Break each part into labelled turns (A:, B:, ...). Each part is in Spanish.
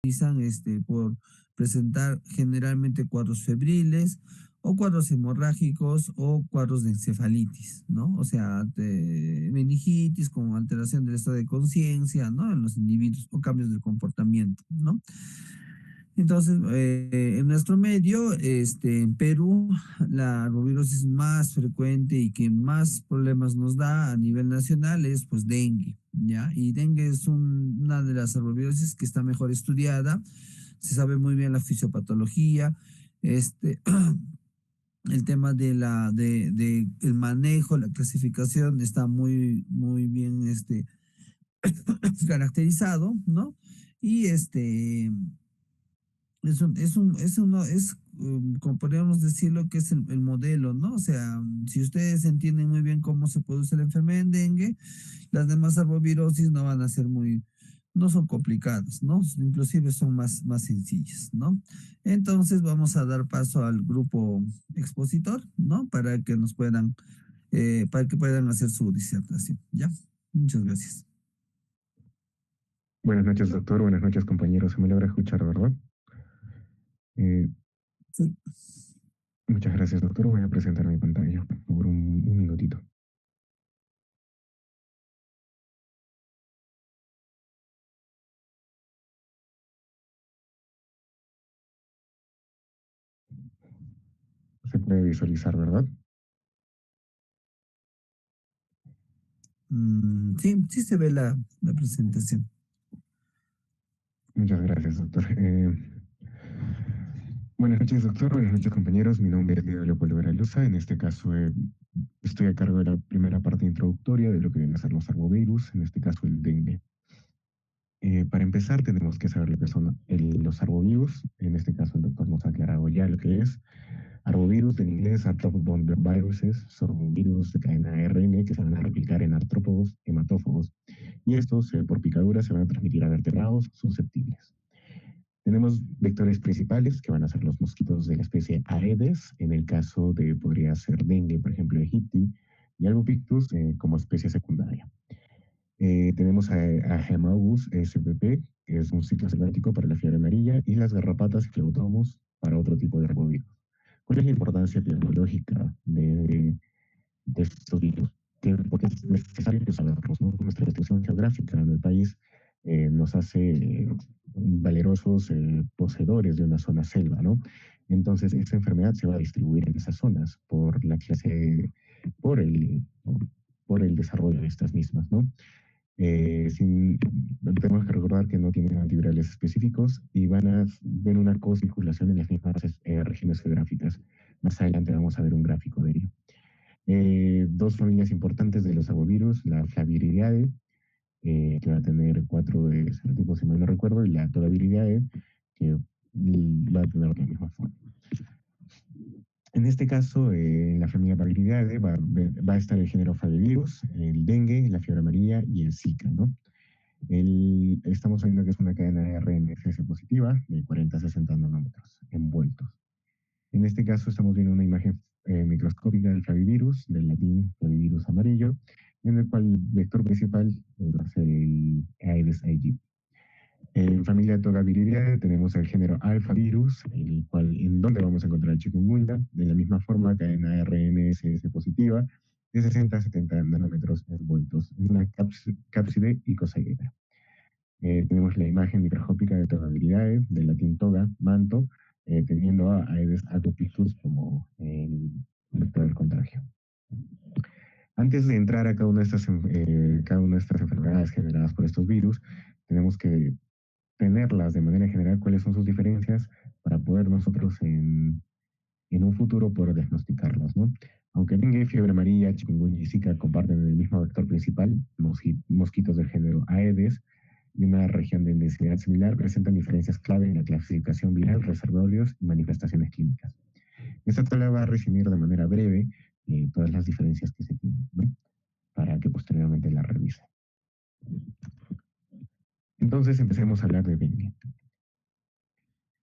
A: caracterizan por presentar generalmente cuadros febriles o cuadros hemorrágicos o cuadros de encefalitis, ¿no? O sea, meningitis con alteración del estado de conciencia, ¿no? En los individuos o cambios de comportamiento, ¿no? Entonces, en nuestro medio, en Perú, la arbovirosis más frecuente y que más problemas nos da a nivel nacional es pues dengue, ¿ya? Y dengue es una de las arbovirosis que está mejor estudiada, se sabe muy bien la fisiopatología, este, el tema de el manejo, la clasificación está muy bien, caracterizado, ¿no? Y como podríamos decirlo, que es el modelo, ¿no? O sea, si ustedes entienden muy bien cómo se produce la enfermedad en dengue, las demás arbovirosis no van a ser no son complicadas, ¿no? Inclusive son más sencillas, ¿no? Entonces vamos a dar paso al grupo expositor, ¿no? Para que puedan hacer su disertación, ¿ya? Muchas gracias.
B: Buenas noches, doctor. Buenas noches, compañeros. Se me logra escuchar, ¿verdad? Eh,
A: Sí.
B: Muchas gracias, doctor. Voy a presentar mi pantalla por un minutito. Se puede visualizar, ¿verdad?
A: Sí se ve la presentación.
B: Muchas gracias, doctor. Buenas noches, doctor. Buenas noches, compañeros. Mi nombre es Diego Leopoldo Veraluza. En este caso, estoy a cargo de la primera parte introductoria de lo que vienen a ser los arbovirus, en este caso el dengue. Para empezar, tenemos que saber lo que son los arbovirus. En este caso, el doctor nos ha aclarado ya lo que es. Arbovirus, en inglés, arthropod viruses, son virus de cadena ARN que se van a replicar en artrópodos hematófagos. Y estos, por picaduras, se van a transmitir a vertebrados susceptibles. Tenemos vectores principales, que van a ser los mosquitos de la especie Aedes, en el caso de, podría ser dengue, por ejemplo, Aegypti, y Albopictus como especie secundaria. Tenemos a Haemogus spp, que es un ciclo selvático para la fiebre amarilla, y las garrapatas y flebotomos para otro tipo de arbovirus. ¿Cuál es la importancia epidemiológica de estos virus? Porque es necesario saberlos, ¿no? Nuestra distribución geográfica en el país nos hace valerosos poseedores de una zona selva, ¿no? Entonces, esa enfermedad se va a distribuir en esas zonas por el, por el desarrollo de estas mismas, ¿no? Tenemos que recordar que no tienen antivirales específicos y van a ver una co-circulación en las mismas regiones geográficas. Más adelante vamos a ver un gráfico de ello. Dos familias importantes de los arbovirus, la Flaviridae, que va a tener 4 serotipos, si mal no recuerdo, y la Todaviridae, que va a tener la misma forma. En este caso, en la familia Paviridae va a estar el género Flavivirus, el dengue, la fiebre amarilla y el Zika, ¿no? Estamos viendo que es una cadena de RNFS positiva de 40 a 60 nanómetros envueltos. En este caso estamos viendo una imagen microscópica del flavivirus, del latín flavivirus amarillo, en el cual el vector principal va a ser el Aedes aegypti. En familia Togaviridae tenemos el género alfa virus, en donde vamos a encontrar el chikungunya, de la misma forma cadena RNSS positiva, de 60 a 70 nanómetros envueltos en una cápside icosaedra. Tenemos la imagen microscópica de Togaviridae, del latín toga, manto, teniendo a Aedes albopictus como el vector del contagio. Antes de entrar a cada una de estas enfermedades generadas por estos virus, tenemos que tenerlas de manera general, cuáles son sus diferencias, para poder nosotros en un futuro poder diagnosticarlas, ¿no? Aunque dengue, fiebre amarilla, chikungunya y zika comparten el mismo vector principal, mosquitos del género Aedes, y una región de densidad similar, presentan diferencias clave en la clasificación viral, reservorios y manifestaciones clínicas. Esta tabla va a resumir de manera breve todas las diferencias que se tienen, ¿no? Para que posteriormente la revise. Entonces empecemos a hablar de dengue.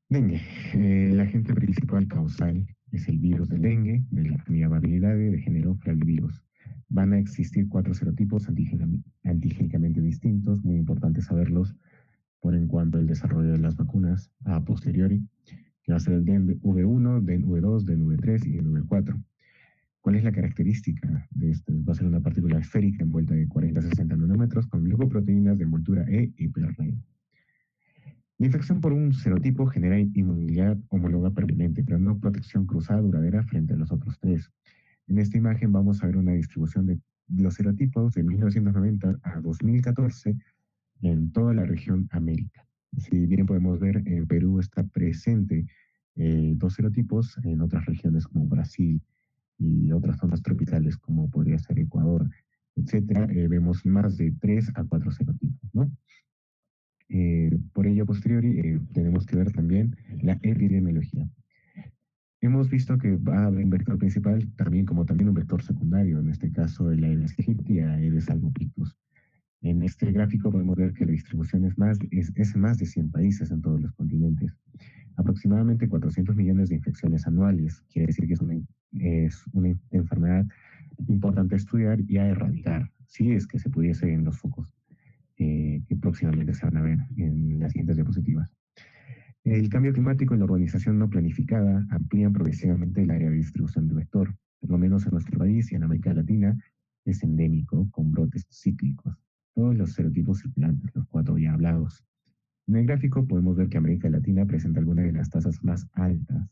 B: Dengue. El agente principal causal es el virus del dengue, de la familia Babesioideae, de género Flavivirus. Van a existir 4 serotipos antigénicamente distintos, muy importante saberlos, por en cuanto al desarrollo de las vacunas a posteriori, que va a ser el DEN V1, DEN V2, DEN V3 y DEN V4. ¿Cuál es la característica de esto? Va a ser una partícula esférica envuelta de 40 a 60 nanómetros con glucoproteínas de envoltura E y hiperred. La infección por un serotipo genera inmunidad homóloga permanente, pero no protección cruzada duradera frente a los otros tres. En esta imagen vamos a ver una distribución de los serotipos de 1990 a 2014 en toda la región América. Si bien podemos ver, en Perú está presente dos serotipos, en otras regiones como Brasil y otras zonas tropicales como podría ser Ecuador, etcétera, vemos más de 3 a 4 serotipos, ¿no? Por ello, a posteriori, tenemos que ver también la epidemiología. Hemos visto que va a haber un vector principal, también como también un vector secundario, en este caso el Aedes aegypti a Aedes albopictus. En este gráfico podemos ver que la distribución es más de 100 países en todos los continentes. Aproximadamente 400 millones de infecciones anuales, quiere decir que es una enfermedad importante a estudiar y a erradicar, si es que se pudiese en los focos que próximamente se van a ver en las siguientes diapositivas. El cambio climático y la urbanización no planificada amplían progresivamente el área de distribución del vector. Por lo menos en nuestro país y en América Latina es endémico con brotes cíclicos. Todos los serotipos circulantes, los cuatro ya hablados. En el gráfico podemos ver que América Latina presenta algunas de las tasas más altas.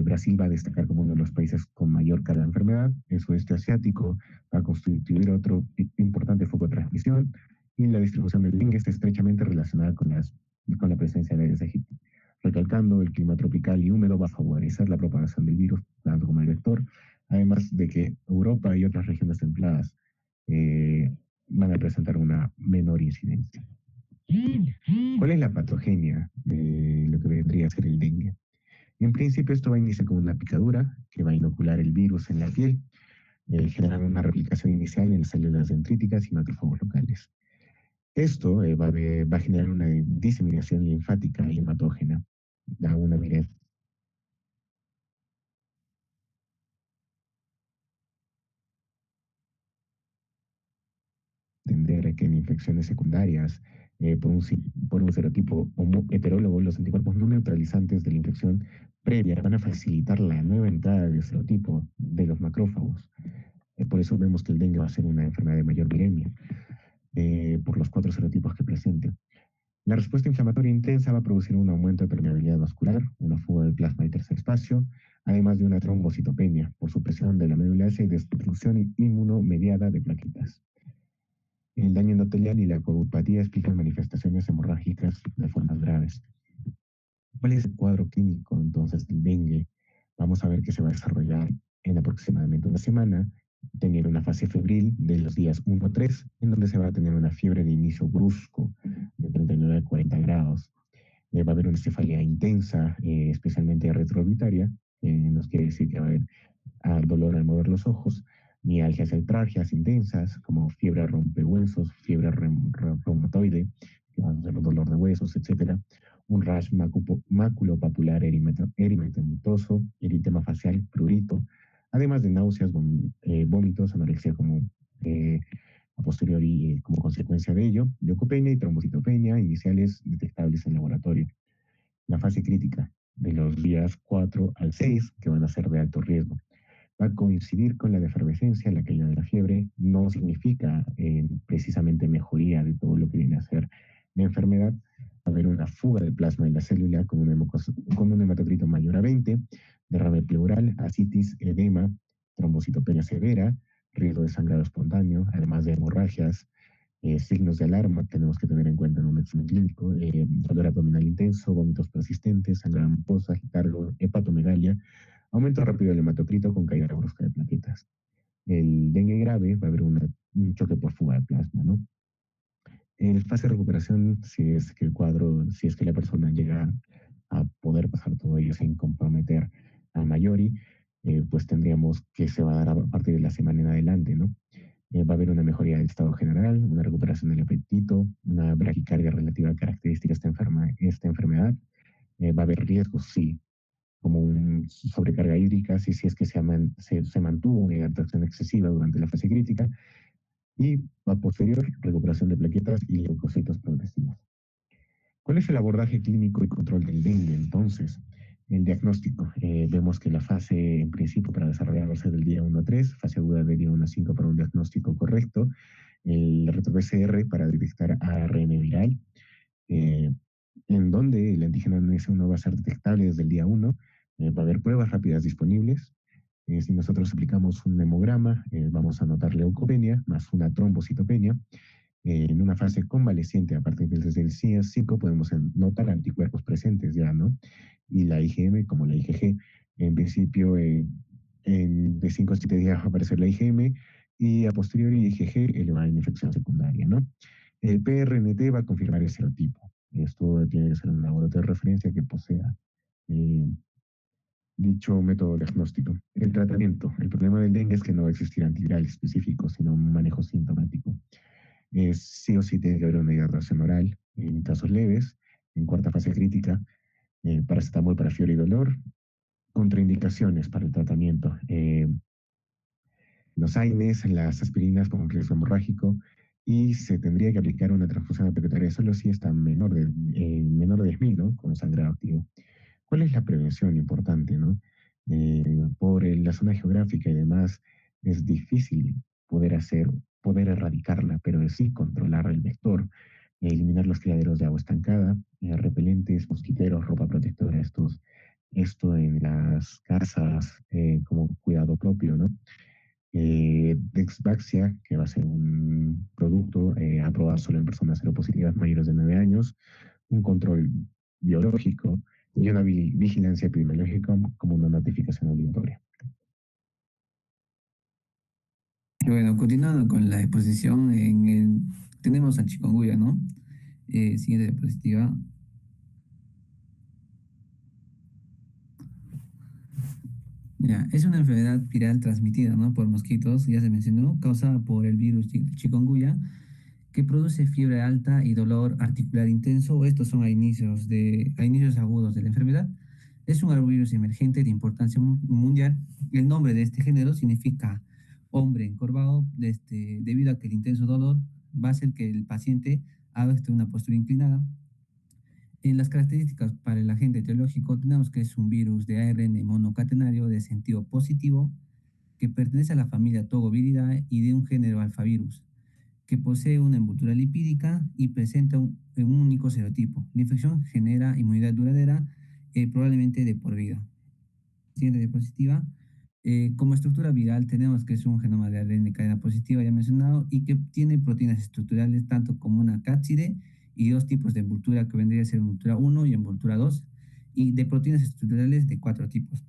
B: Brasil va a destacar como uno de los países con mayor carga de enfermedad. El sudeste asiático va a constituir otro importante foco de transmisión. Y la distribución del dengue está estrechamente relacionada con la presencia de Aedes aegypti. Recalcando, el clima tropical y húmedo va a favorecer la propagación del virus, tanto como el vector, además de que Europa y otras regiones templadas van a presentar una menor incidencia. ¿Cuál es la patogenia de lo que vendría a ser el dengue? En principio, esto va a iniciar con una picadura que va a inocular el virus en la piel, generando una replicación inicial en células dendríticas y macrófagos locales. Esto va a generar una diseminación linfática y hematógena. Da una mirada. Entender que en infecciones secundarias por un serotipo heterólogo, los anticuerpos no neutralizantes de la infección previa van a facilitar la nueva entrada del serotipo de los macrófagos. Por eso vemos que el dengue va a ser una enfermedad de mayor viremia, por los 4 serotipos que presenta. La respuesta inflamatoria intensa va a producir un aumento de permeabilidad vascular, una fuga del plasma del tercer espacio, además de una trombocitopenia por supresión de la médula ósea y destrucción inmunomediada de plaquetas. El daño endotelial y la coagulopatía explican manifestaciones hemorrágicas de formas graves. ¿Cuál es el cuadro clínico entonces del dengue? Vamos a ver que se va a desarrollar en aproximadamente una semana, tener una fase febril de los días 1 a 3, en donde se va a tener una fiebre de inicio brusco de 39 a 40 grados. Va a haber una cefalea intensa, especialmente retroorbitaria, nos quiere decir que va a haber dolor al mover los ojos, mialgias y artralgias intensas, como fiebre rompehuesos, fiebre reumatoide, que va a ser dolor de huesos, etcétera. Un rash maculopapular eritematoso, eritema facial, prurito, además de náuseas, vómitos, anorexia como a posteriori como consecuencia de ello, leucopenia y trombocitopenia iniciales detectables en laboratorio. La fase crítica de los días 4 al 6, que van a ser de alto riesgo, va a coincidir con la efervescencia, la caída de la fiebre, no significa precisamente mejoría de todo lo que viene a ser la enfermedad. Va a haber una fuga de plasma en la célula con un hematocrito mayor a 20, derrame pleural, ascitis, edema, trombocitopenia severa, riesgo de sangrado espontáneo, además de hemorragias, signos de alarma tenemos que tener en cuenta en un examen clínico, dolor abdominal intenso, vómitos persistentes, sangrado mucosa, cargo, hepatomegalia, aumento rápido del hematocrito con caída brusca de plaquetas. El dengue grave va a haber un choque por fuga de plasma, ¿no? En fase de recuperación, si es que la persona llega a poder pasar todo ello sin comprometer a Mayori, pues tendríamos que se va a dar a partir de la semana en adelante, ¿no? Va a haber una mejoría del estado general, una recuperación del apetito, una braquicardia relativa característica de esta enfermedad. Va a haber riesgos, sí, como una sobrecarga hídrica, si es que se mantuvo una hidratación excesiva durante la fase crítica, y a posterior recuperación de plaquetas y leucocitos progresivos. ¿Cuál es el abordaje clínico y control del dengue? Entonces, el diagnóstico. Vemos que la fase, en principio, para desarrollar va a ser del día 1 a 3, fase aguda del día 1 a 5 para un diagnóstico correcto, el reto-PCR para detectar ARN viral, eh, en donde el antígeno NS1 va a ser detectable desde el día 1, va a haber pruebas rápidas disponibles. Si nosotros aplicamos un hemograma, vamos a notar leucopenia más una trombocitopenia. En una fase convaleciente, a partir del desde el CIE5, podemos notar anticuerpos presentes ya, ¿no? Y la IgM, como la IgG, en principio, de 5 a 7 días va a aparecer la IgM y a posteriori IgG elevada en infección secundaria, ¿no? El PRNT va a confirmar el serotipo. Esto tiene que ser un laboratorio de referencia que posea eh, dicho método diagnóstico. El tratamiento. El problema del dengue es que no va a existir antiviral específico, sino un manejo sintomático. Sí o sí tiene que haber una hidratación oral en casos leves. En cuarta fase crítica, paracetamol para fiebre y dolor. Contraindicaciones para el tratamiento. Los AINES, las aspirinas como riesgo hemorrágico, y se tendría que aplicar una transfusión percutaria solo si está menor de 10.000, ¿no? Con sangrado activo. ¿Cuál es la prevención importante, no? Por la zona geográfica y demás, es difícil poder poder erradicarla, pero sí controlar el vector, eliminar los criaderos de agua estancada, repelentes, mosquiteros, ropa protectora, esto en las casas como cuidado propio, ¿no? Dexvaxia, que va a ser un producto aprobado solo en personas seropositivas mayores de 9 años, un control biológico y una vigilancia epidemiológica como una notificación obligatoria.
C: Bueno, continuando con la exposición, tenemos al chikungunya, ¿no? Siguiente diapositiva. Ya, es una enfermedad viral transmitida, ¿no? Por mosquitos, ya se mencionó, causada por el virus chikungunya, que produce fiebre alta y dolor articular intenso. Estos son a inicios agudos de la enfermedad. Es un virus emergente de importancia mundial. El nombre de este género significa hombre encorvado, debido a que el intenso dolor va a hacer que el paciente haga una postura inclinada. En las características para el agente etiológico tenemos que es un virus de ARN monocatenario de sentido positivo que pertenece a la familia Toboviridae y de un género alfavirus, que posee una envoltura lipídica y presenta un único serotipo. La infección genera inmunidad duradera, probablemente de por vida. Siguiente diapositiva. Como estructura viral tenemos que es un genoma de ARN de cadena positiva ya mencionado y que tiene proteínas estructurales tanto como una cápside y dos tipos de envoltura que vendría a ser envoltura 1 y envoltura 2 y de proteínas estructurales de 4 tipos.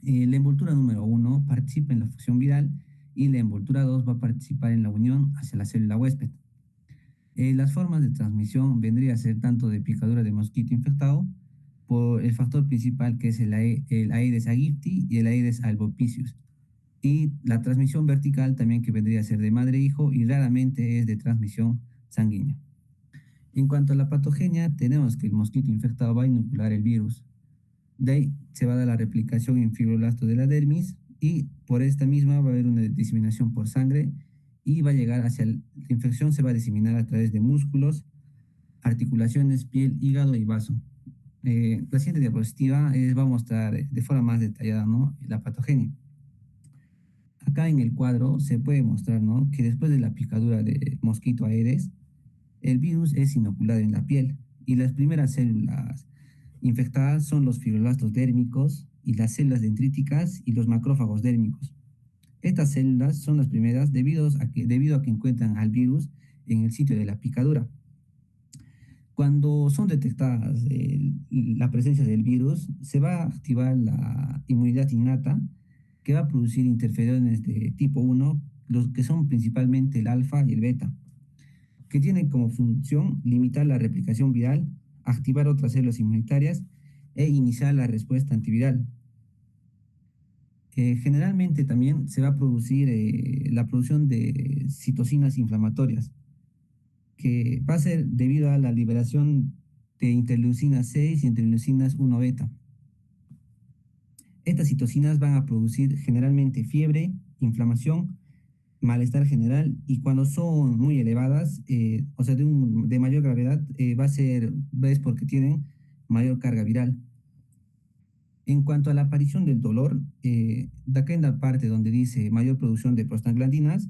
C: La envoltura número 1 participa en la fusión viral y la envoltura 2 va a participar en la unión hacia la célula huésped. Las formas de transmisión vendría a ser tanto de picadura de mosquito infectado por el factor principal que es el Aedes aegypti y el Aedes albopicius. Y la transmisión vertical también que vendría a ser de madre a hijo y raramente es de transmisión sanguínea. En cuanto a la patogenia, tenemos que el mosquito infectado va a inocular el virus. De ahí se va a dar la replicación en fibroblastos de la dermis y por esta misma va a haber una diseminación por sangre y va a llegar la infección se va a diseminar a través de músculos, articulaciones, piel, hígado y vaso. La siguiente diapositiva va a mostrar de forma más detallada, ¿no? La patogenia. Acá en el cuadro se puede mostrar, ¿no? Que después de la picadura de mosquito Aedes, el virus es inoculado en la piel y las primeras células infectadas son los fibroblastos dérmicos y las células dendríticas y los macrófagos dérmicos. Estas células son las primeras debido a que encuentran al virus en el sitio de la picadura. Cuando son detectadas la presencia del virus, se va a activar la inmunidad innata que va a producir interferones de tipo 1, los que son principalmente el alfa y el beta, que tienen como función limitar la replicación viral, activar otras células inmunitarias e iniciar la respuesta antiviral. Generalmente también se va a producir la producción de citocinas inflamatorias, que va a ser debido a la liberación de interleucinas 6 y interleucinas 1 beta. Estas citocinas van a producir generalmente fiebre, inflamación malestar general y cuando son muy elevadas, o sea, de mayor gravedad, es porque tienen mayor carga viral. En cuanto a la aparición del dolor, de acá en la parte donde dice mayor producción de prostaglandinas,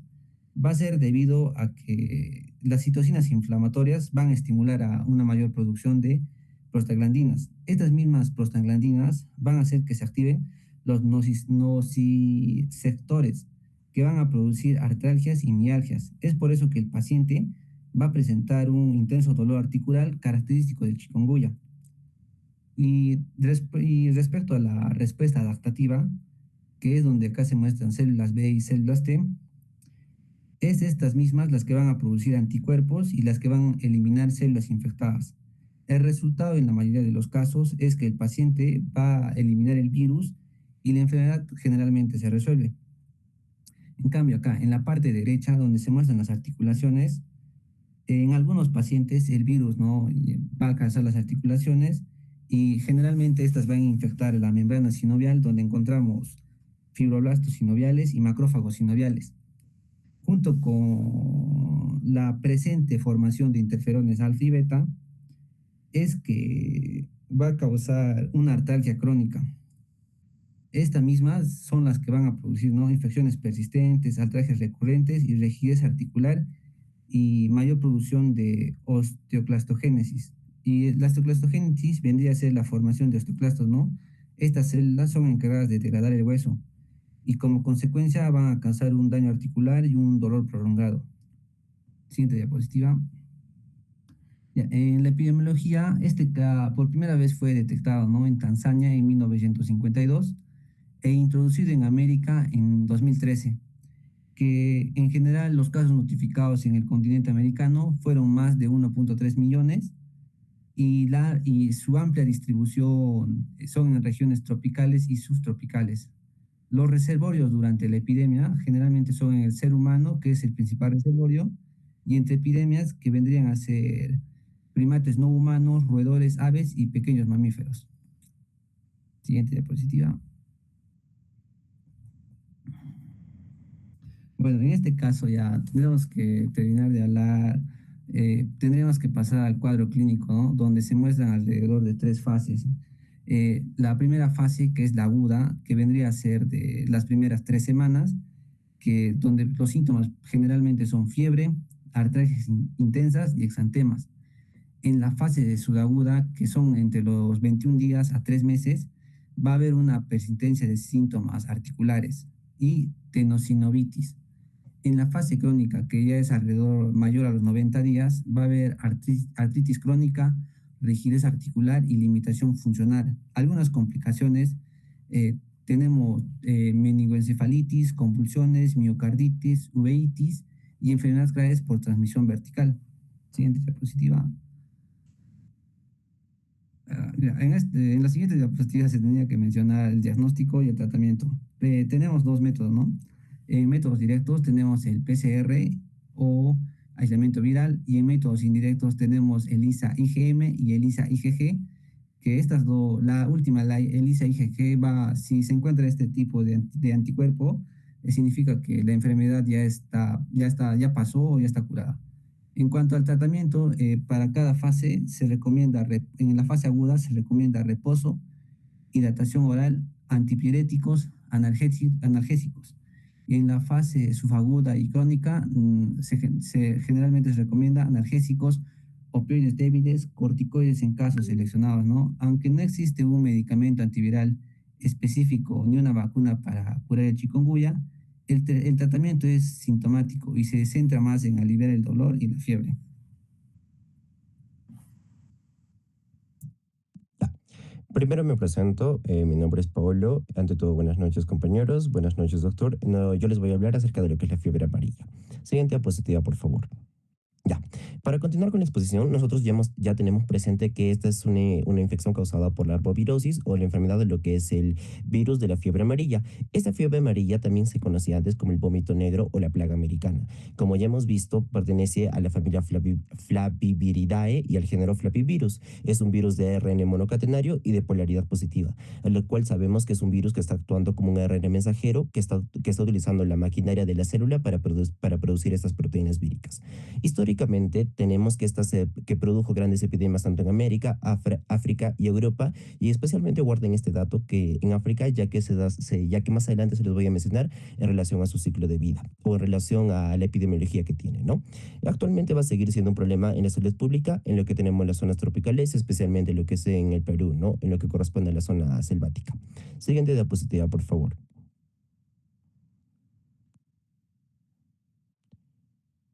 C: va a ser debido a que las citocinas inflamatorias van a estimular a una mayor producción de prostaglandinas. Estas mismas prostaglandinas van a hacer que se activen los nociceptores que van a producir artralgias y mialgias. Es por eso que el paciente va a presentar un intenso dolor articular característico del chikungunya. Y respecto a la respuesta adaptativa, que es donde acá se muestran células B y células T, es estas mismas las que van a producir anticuerpos y las que van a eliminar células infectadas. El resultado en la mayoría de los casos es que el paciente va a eliminar el virus y la enfermedad generalmente se resuelve. En cambio acá, en la parte derecha, donde se muestran las articulaciones, en algunos pacientes el virus no va a alcanzar las articulaciones y generalmente estas van a infectar la membrana sinovial donde encontramos fibroblastos sinoviales y macrófagos sinoviales. Junto con la presente formación de interferones alfa y beta, es que va a causar una artralgia crónica. Estas mismas son las que van a producir ¿no? infecciones persistentes, artralgias recurrentes y rigidez articular y mayor producción de osteoclastogénesis. Y la osteoclastogénesis vendría a ser la formación de osteoclastos, ¿no? Estas células son encargadas de degradar el hueso y como consecuencia van a causar un daño articular y un dolor prolongado. Siguiente diapositiva. Ya, en la epidemiología, por primera vez fue detectado ¿no? en Tanzania en 1952 e introducido en América en 2013, que en general los casos notificados en el continente americano fueron más de 1.3 millones y su amplia distribución son en regiones tropicales y subtropicales. Los reservorios durante la epidemia generalmente son en el ser humano, que es el principal reservorio, y entre epidemias que vendrían a ser primates no humanos, roedores, aves y pequeños mamíferos. Siguiente diapositiva. Bueno, en este caso ya tendremos que terminar de hablar, tendríamos que pasar al cuadro clínico, ¿no? Donde se muestran alrededor de 3 fases. La primera fase, que es la aguda, que vendría a ser de las primeras 3 semanas, donde los síntomas generalmente son fiebre, artralgias intensas y exantemas. En la fase de subaguda, que son entre los 21 días a 3 meses, va a haber una persistencia de síntomas articulares y tenosinovitis. En la fase crónica, que ya es alrededor mayor a los 90 días, va a haber artritis crónica, rigidez articular y limitación funcional. Algunas complicaciones, tenemos meningoencefalitis, convulsiones, miocarditis, uveitis y enfermedades graves por transmisión vertical. Siguiente diapositiva. En la siguiente diapositiva se tenía que mencionar el diagnóstico y el tratamiento. Tenemos 2 métodos, ¿no? En métodos directos tenemos el PCR o aislamiento viral y en métodos indirectos tenemos ELISA-IgM y ELISA-IgG, que estas dos, la última, la ELISA-IgG, si se encuentra este tipo de anticuerpo, significa que la enfermedad ya pasó o ya está curada. En cuanto al tratamiento, para cada fase se recomienda, en la fase aguda se recomienda reposo, hidratación oral, antipiréticos, analgésicos. Y en la fase subaguda y crónica generalmente se recomienda analgésicos, opioides débiles, corticoides en casos seleccionados, ¿no? Aunque no existe un medicamento antiviral específico ni una vacuna para curar el chikungunya, el tratamiento es sintomático y se centra más en aliviar el dolor y la fiebre.
D: Primero me presento, mi nombre es Paolo. Ante todo, buenas noches compañeros, buenas noches doctor. No, yo les voy a hablar acerca de lo que es la fiebre amarilla. Siguiente diapositiva, por favor. Ya, Para continuar con la exposición, nosotros ya tenemos presente que esta es una infección causada por la arbovirosis o la enfermedad de lo que es el virus de la fiebre amarilla. Esta fiebre amarilla también se conocía antes como el vómito negro o la plaga americana. Como ya hemos visto, pertenece a la familia Flaviviridae y al género Flavivirus. Es un virus de ARN monocatenario y de polaridad positiva, a lo cual sabemos que es un virus que está actuando como un ARN mensajero que está utilizando la maquinaria de la célula para producir estas proteínas víricas. Históricamente, tenemos que produjo grandes epidemias tanto en América, África y Europa, y especialmente guarden este dato que en África, ya que más adelante se los voy a mencionar en relación a su ciclo de vida o en relación a la epidemiología que tiene, ¿no? Actualmente va a seguir siendo un problema en la salud pública, en lo que tenemos las zonas tropicales, especialmente lo que es en el Perú, ¿no? En lo que corresponde a la zona selvática. Siguiente diapositiva, por favor.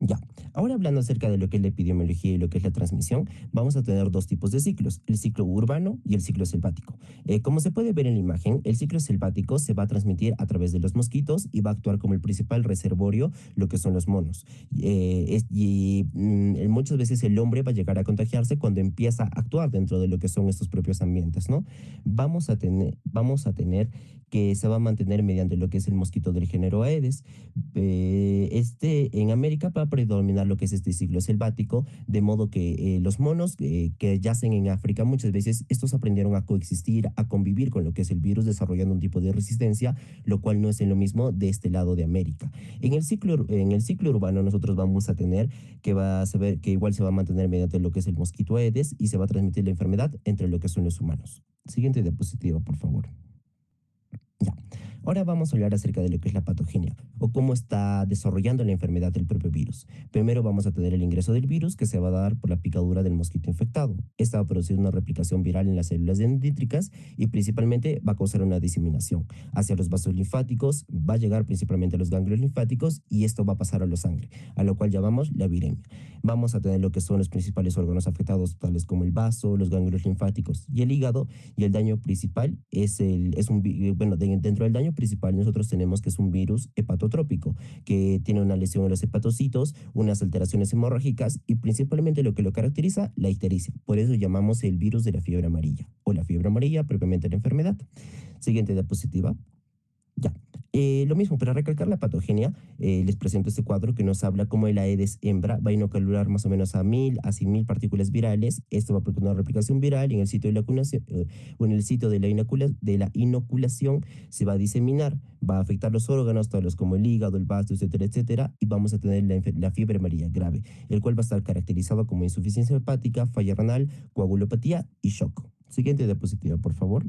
D: Ya, ahora hablando acerca de lo que es la epidemiología y lo que es la transmisión, vamos a tener dos tipos de ciclos, el ciclo urbano y el ciclo selvático. Como se puede ver en la imagen, el ciclo selvático se va a transmitir a través de los mosquitos y va a actuar como el principal reservorio, lo que son los monos. Muchas veces el hombre va a llegar a contagiarse cuando empieza a actuar dentro de lo que son estos propios ambientes, ¿no? Vamos a tener que se va a mantener mediante lo que es el mosquito del género Aedes. En América va a predominar lo que es este ciclo selvático, de modo que los monos que yacen en África, muchas veces estos aprendieron a coexistir, a convivir con lo que es el virus, desarrollando un tipo de resistencia, lo cual no es en lo mismo de este lado de América. En el ciclo urbano nosotros vamos a tener que igual se va a mantener mediante lo que es el mosquito Aedes y se va a transmitir la enfermedad entre lo que son los humanos. Siguiente diapositiva, por favor. Ya. Ahora vamos a hablar acerca de lo que es la patogenia o cómo está desarrollando la enfermedad del propio virus. Primero vamos a tener el ingreso del virus que se va a dar por la picadura del mosquito infectado. Esta va a producir una replicación viral en las células dendríticas y principalmente va a causar una diseminación hacia los vasos linfáticos, va a llegar principalmente a los ganglios linfáticos y esto va a pasar a la sangre, a lo cual llamamos la viremia. Vamos a tener lo que son los principales órganos afectados, tales como el vaso, los ganglios linfáticos y el hígado, y el daño principal dentro del daño principal nosotros tenemos que es un virus hepatotrópico, que tiene una lesión en los hepatocitos, unas alteraciones hemorrágicas y principalmente lo que lo caracteriza, la ictericia. Por eso llamamos el virus de la fiebre amarilla o la fiebre amarilla propiamente la enfermedad. Siguiente diapositiva. Ya. Lo mismo, para recalcar la patogenia, les presento este cuadro que nos habla cómo el Aedes hembra va a inocular más o menos a 1000 a 100.000 partículas virales. Esto va a producir una replicación viral y en el sitio de la vacunación, o en el sitio de la inoculación se va a diseminar, va a afectar los órganos, tales como el hígado, el vaso, etcétera, etcétera, y vamos a tener la fiebre amarilla grave, el cual va a estar caracterizado como insuficiencia hepática, falla renal, coagulopatía y shock. Siguiente diapositiva, por favor.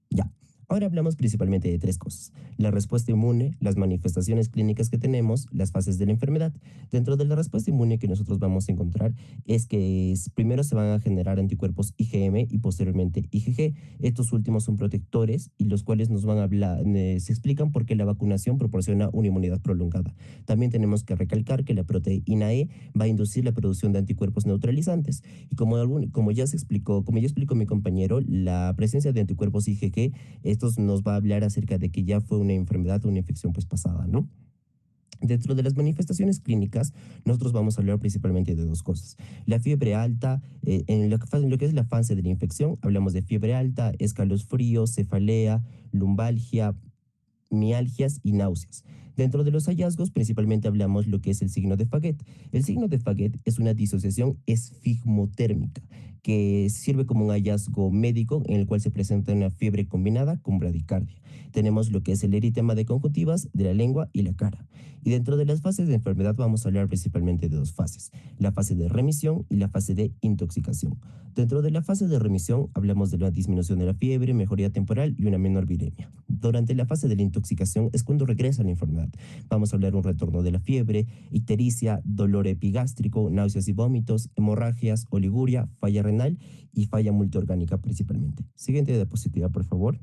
D: Ya. Ahora hablamos principalmente de tres cosas: la respuesta inmune, las manifestaciones clínicas que tenemos, las fases de la enfermedad. Dentro de la respuesta inmune que nosotros vamos a encontrar es que primero se van a generar anticuerpos IgM y posteriormente IgG. Estos últimos son protectores y los cuales nos van a hablar, se explican por qué la vacunación proporciona una inmunidad prolongada. También tenemos que recalcar que la proteína E va a inducir la producción de anticuerpos neutralizantes y como ya explicó mi compañero, la presencia de anticuerpos IgG, esto nos va a hablar acerca de que ya fue una enfermedad o una infección pues pasada, ¿no? Dentro de las manifestaciones clínicas, nosotros vamos a hablar principalmente de dos cosas. La fiebre alta, en lo que es la fase de la infección, hablamos de fiebre alta, escalofríos, cefalea, lumbalgia, mialgias y náuseas. Dentro de los hallazgos, principalmente hablamos lo que es el signo de Faguet. El signo de Faguet es una disociación esfigmotérmica que sirve como un hallazgo médico en el cual se presenta una fiebre combinada con bradicardia. Tenemos lo que es el eritema de conjuntivas de la lengua y la cara. Y dentro de las fases de enfermedad vamos a hablar principalmente de dos fases: la fase de remisión y la fase de intoxicación. Dentro de la fase de remisión hablamos de la disminución de la fiebre, mejoría temporal y una menor viremia. Durante la fase de la intoxicación es cuando regresa la enfermedad. Vamos a hablar un retorno de la fiebre, ictericia, dolor epigástrico, náuseas y vómitos, hemorragias, oliguria, falla renal y falla multiorgánica principalmente. Siguiente diapositiva, por favor.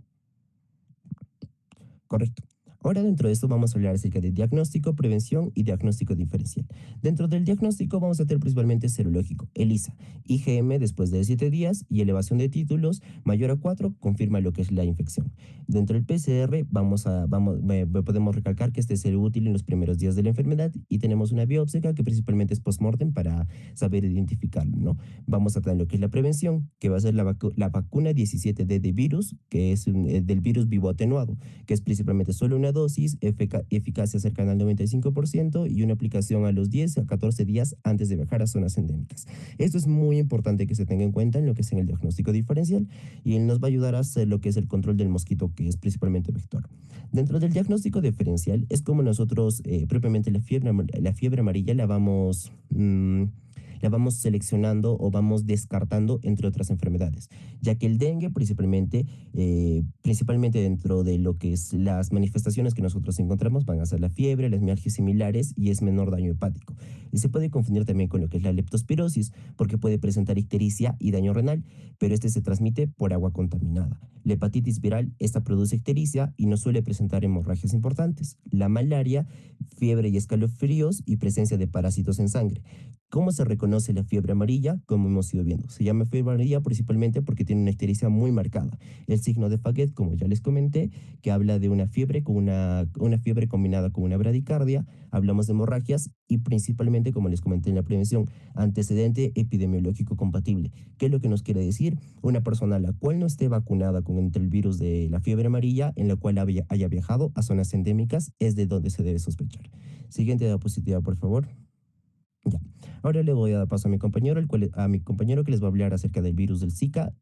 D: Correcto. Ahora dentro de esto vamos a hablar acerca de diagnóstico, prevención y diagnóstico diferencial. Dentro del diagnóstico vamos a tener principalmente serológico, ELISA, IgM después de 7 días y elevación de títulos mayor a 4 confirma lo que es la infección. Dentro del PCR podemos recalcar que este es útil en los primeros días de la enfermedad y tenemos una biopsia que principalmente es postmortem para saber identificarlo, ¿no? Vamos a tener lo que es la prevención, que va a ser la vacuna 17D de virus, que es del virus vivo atenuado, que es principalmente solo una dosis, eficacia cercana al 95% y una aplicación a los 10 a 14 días antes de viajar a zonas endémicas. Esto es muy importante que se tenga en cuenta en lo que es en el diagnóstico diferencial y él nos va a ayudar a hacer lo que es el control del mosquito, que es principalmente vector. Dentro del diagnóstico diferencial es como nosotros propiamente la fiebre amarilla la vamos seleccionando o vamos descartando entre otras enfermedades, ya que el dengue principalmente dentro de lo que es las manifestaciones que nosotros encontramos van a ser la fiebre, las mialgias similares y es menor daño hepático. Y se puede confundir también con lo que es la leptospirosis, porque puede presentar ictericia y daño renal, pero este se transmite por agua contaminada. La hepatitis viral, esta produce ictericia y no suele presentar hemorragias importantes. La malaria, fiebre y escalofríos y presencia de parásitos en sangre. ¿Cómo se reconoce la fiebre amarilla? Como hemos ido viendo. Se llama fiebre amarilla principalmente porque tiene una ictericia muy marcada. El signo de Faguet, como ya les comenté, que habla de una fiebre una fiebre combinada con una bradicardia. Hablamos de hemorragias y principalmente, como les comenté en la prevención, antecedente epidemiológico compatible. ¿Qué es lo que nos quiere decir? Una persona a la cual no esté vacunada contra el virus de la fiebre amarilla, en la cual haya viajado a zonas endémicas, es de donde se debe sospechar. Siguiente diapositiva, por favor. Ya. Ahora le voy a dar paso a mi compañero, que les va a hablar acerca del virus del Zika,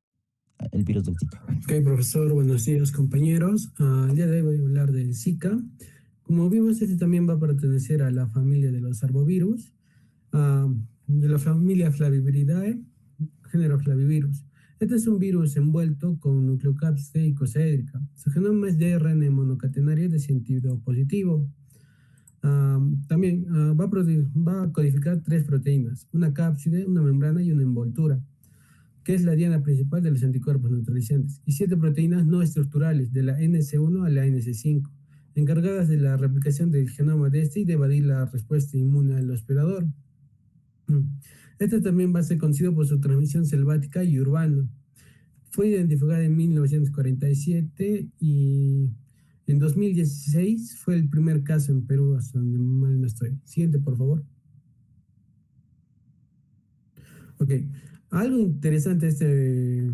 D: el virus del Zika.
E: Ok, profesor, buenos días, compañeros. El día de hoy voy a hablar del Zika. Como vimos, este también va a pertenecer a la familia de los arbovirus, de la familia Flaviviridae, género Flavivirus. Este es un virus envuelto con nucleocápside icosaédrica. Su genoma es de ARN monocatenario de sentido positivo. También va a codificar 3 proteínas, una cápside, una membrana y una envoltura, que es la diana principal de los anticuerpos neutralizantes, y 7 proteínas no estructurales, de la NC1 a la NC5, encargadas de la replicación del genoma de este y de evadir la respuesta inmune al hospedador. Este también va a ser conocido por su transmisión selvática y urbana. Fue identificada en 1947 y en 2016 fue el primer caso en Perú, hasta donde mal no estoy. Siguiente, por favor. Ok. Algo interesante de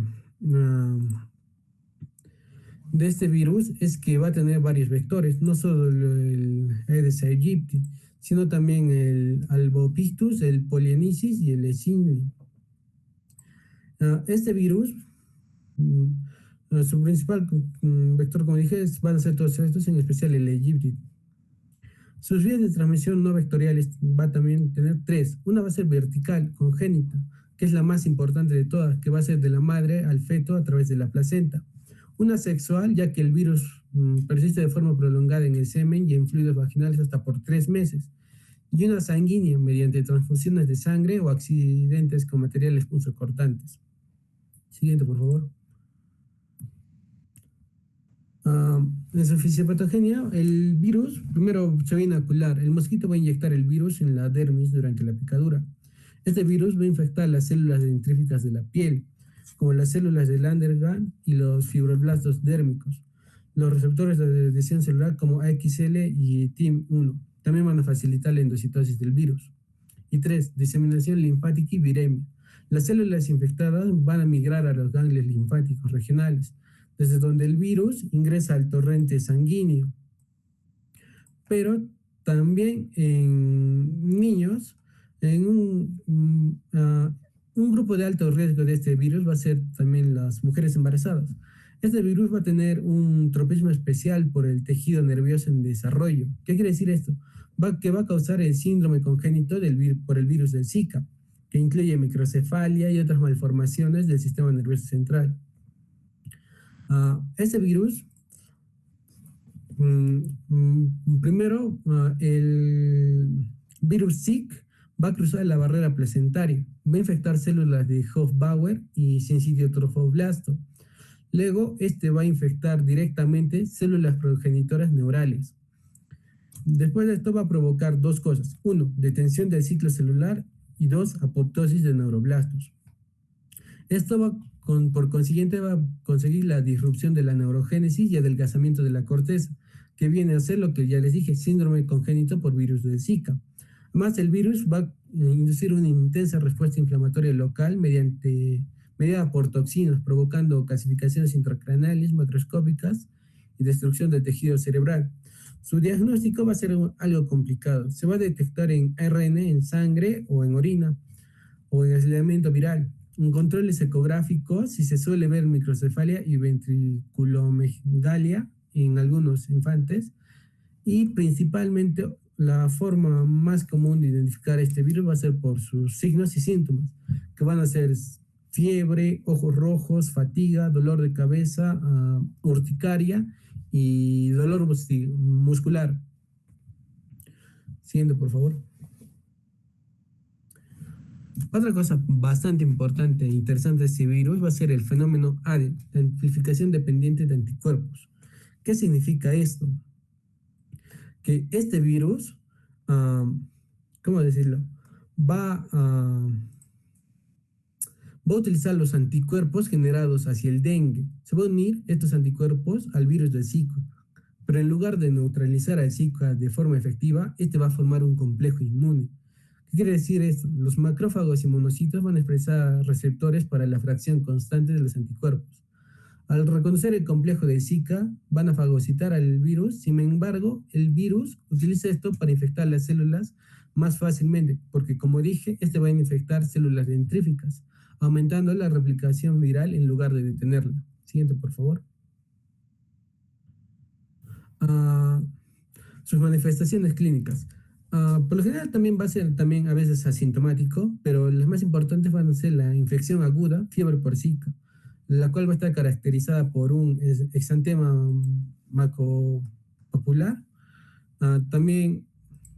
E: este virus es que va a tener varios vectores, no solo el Aedes aegypti, sino también el Albopictus, el Polienisis y el Eschinli. Este virus, su principal vector, como dije, van a ser todos estos, en especial el Aegypti. Sus vías de transmisión no vectoriales va a también tener 3. Una va a ser vertical, congénita, que es la más importante de todas, que va a ser de la madre al feto a través de la placenta. Una sexual, ya que el virus persiste de forma prolongada en el semen y en fluidos vaginales hasta por 3 meses. Y una sanguínea, mediante transfusiones de sangre o accidentes con materiales punzocortantes. Siguiente, por favor. En su fisiopatogenia, el virus primero se va a inocular. El mosquito va a inyectar el virus en la dermis durante la picadura. Este virus va a infectar las células dendríticas de la piel, como las células de Langerhans y los fibroblastos dérmicos. Los receptores de adhesión celular como AXL y TIM1 también van a facilitar la endocitosis del virus. Y 3. Diseminación linfática y viremia. Las células infectadas van a migrar a los ganglios linfáticos regionales, desde donde el virus ingresa al torrente sanguíneo. Pero también en niños, en un grupo de alto riesgo de este virus va a ser también las mujeres embarazadas. Este virus va a tener un tropismo especial por el tejido nervioso en desarrollo. ¿Qué quiere decir esto? Que va a causar el síndrome congénito por el virus del Zika, que incluye microcefalia y otras malformaciones del sistema nervioso central. Este virus, primero, el virus Zika va a cruzar la barrera placentaria, va a infectar células de Hofbauer y sincitiotropoblasto. Luego, este va a infectar directamente células progenitoras neurales. Después de esto va a provocar dos cosas. Uno, detención del ciclo celular y dos, apoptosis de neuroblastos. Esto por consiguiente va a conseguir la disrupción de la neurogénesis y adelgazamiento de la corteza, que viene a ser lo que ya les dije, síndrome congénito por virus de Zika. Además, el virus va a inducir una intensa respuesta inflamatoria local mediada por toxinas, provocando calcificaciones intracraneales macroscópicas y destrucción del tejido cerebral. Su diagnóstico va a ser algo complicado. Se va a detectar en ARN, en sangre o en orina o en aislamiento viral. En controles ecográficos, si se suele ver microcefalia y ventriculomegalia en algunos infantes, y principalmente la forma más común de identificar este virus va a ser por sus signos y síntomas, que van a ser fiebre, ojos rojos, fatiga, dolor de cabeza, urticaria y dolor muscular. Siguiente, por favor. Otra cosa bastante importante e interesante de este virus va a ser el fenómeno ADE, la amplificación dependiente de anticuerpos. ¿Qué significa esto? Que este virus, ¿cómo decirlo? Va a utilizar los anticuerpos generados hacia el dengue. Se va a unir estos anticuerpos al virus del Zika. Pero en lugar de neutralizar al Zika de forma efectiva, este va a formar un complejo inmune. ¿Qué quiere decir esto? Los macrófagos y monocitos van a expresar receptores para la fracción constante de los anticuerpos. Al reconocer el complejo de Zika, van a fagocitar al virus. Sin embargo, el virus utiliza esto para infectar las células más fácilmente, porque como dije, este va a infectar células dendríficas, aumentando la replicación viral en lugar de detenerla. Siguiente, por favor. Sus manifestaciones clínicas. Por lo general también va a ser también a veces asintomático, pero las más importantes van a ser la infección aguda, fiebre por Zika, la cual va a estar caracterizada por un exantema maculopapular. También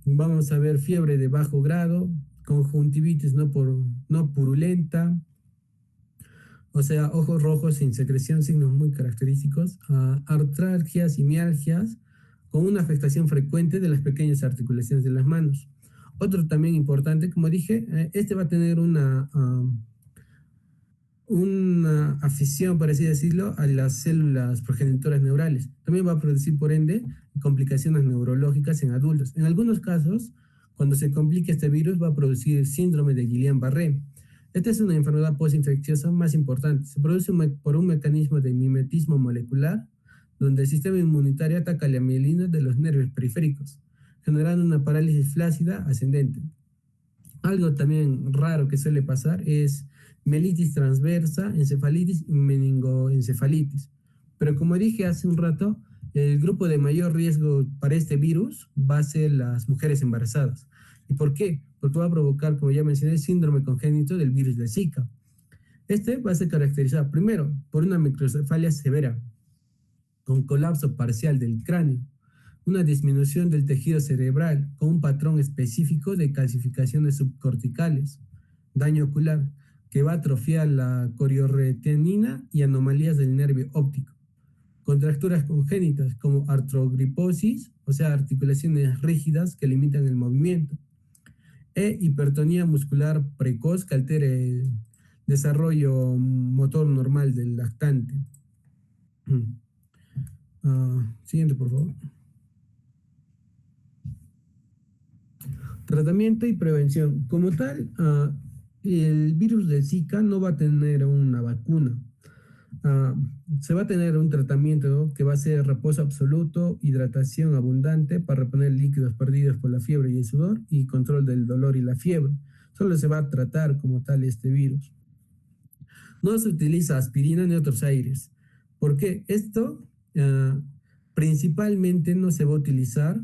E: vamos a ver fiebre de bajo grado, conjuntivitis no purulenta, o sea, ojos rojos sin secreción, signos muy característicos, artralgias y mialgias, con una afectación frecuente de las pequeñas articulaciones de las manos. Otro también importante, como dije, este va a tener una afición, por así decirlo, a las células progenitoras neurales. También va a producir, por ende, complicaciones neurológicas en adultos. En algunos casos, cuando se complica este virus, va a producir síndrome de Guillain-Barré. Esta es una enfermedad postinfecciosa más importante. Se produce por un mecanismo de mimetismo molecular, donde el sistema inmunitario ataca la mielina de los nervios periféricos, generando una parálisis flácida ascendente. Algo también raro que suele pasar es mielitis transversa, encefalitis y meningoencefalitis. Pero como dije hace un rato, el grupo de mayor riesgo para este virus va a ser las mujeres embarazadas. ¿Y por qué? Porque va a provocar, como ya mencioné, el síndrome congénito del virus de Zika. Este va a ser caracterizado primero por una microcefalia severa, con colapso parcial del cráneo, una disminución del tejido cerebral con un patrón específico de calcificaciones subcorticales, daño ocular, que va a atrofiar la corioretinina y anomalías del nervio óptico, contracturas congénitas como artrogriposis, o sea, articulaciones rígidas que limitan el movimiento, e hipertonía muscular precoz que altere el desarrollo motor normal del lactante. Siguiente, por favor. Tratamiento y prevención. Como tal, el virus de Zika no va a tener una vacuna. Se va a tener un tratamiento que va a ser reposo absoluto, hidratación abundante para reponer líquidos perdidos por la fiebre y el sudor y control del dolor y la fiebre. Solo se va a tratar como tal este virus. No se utiliza aspirina ni otros aires. ¿Por qué? Esto principalmente no se va a utilizar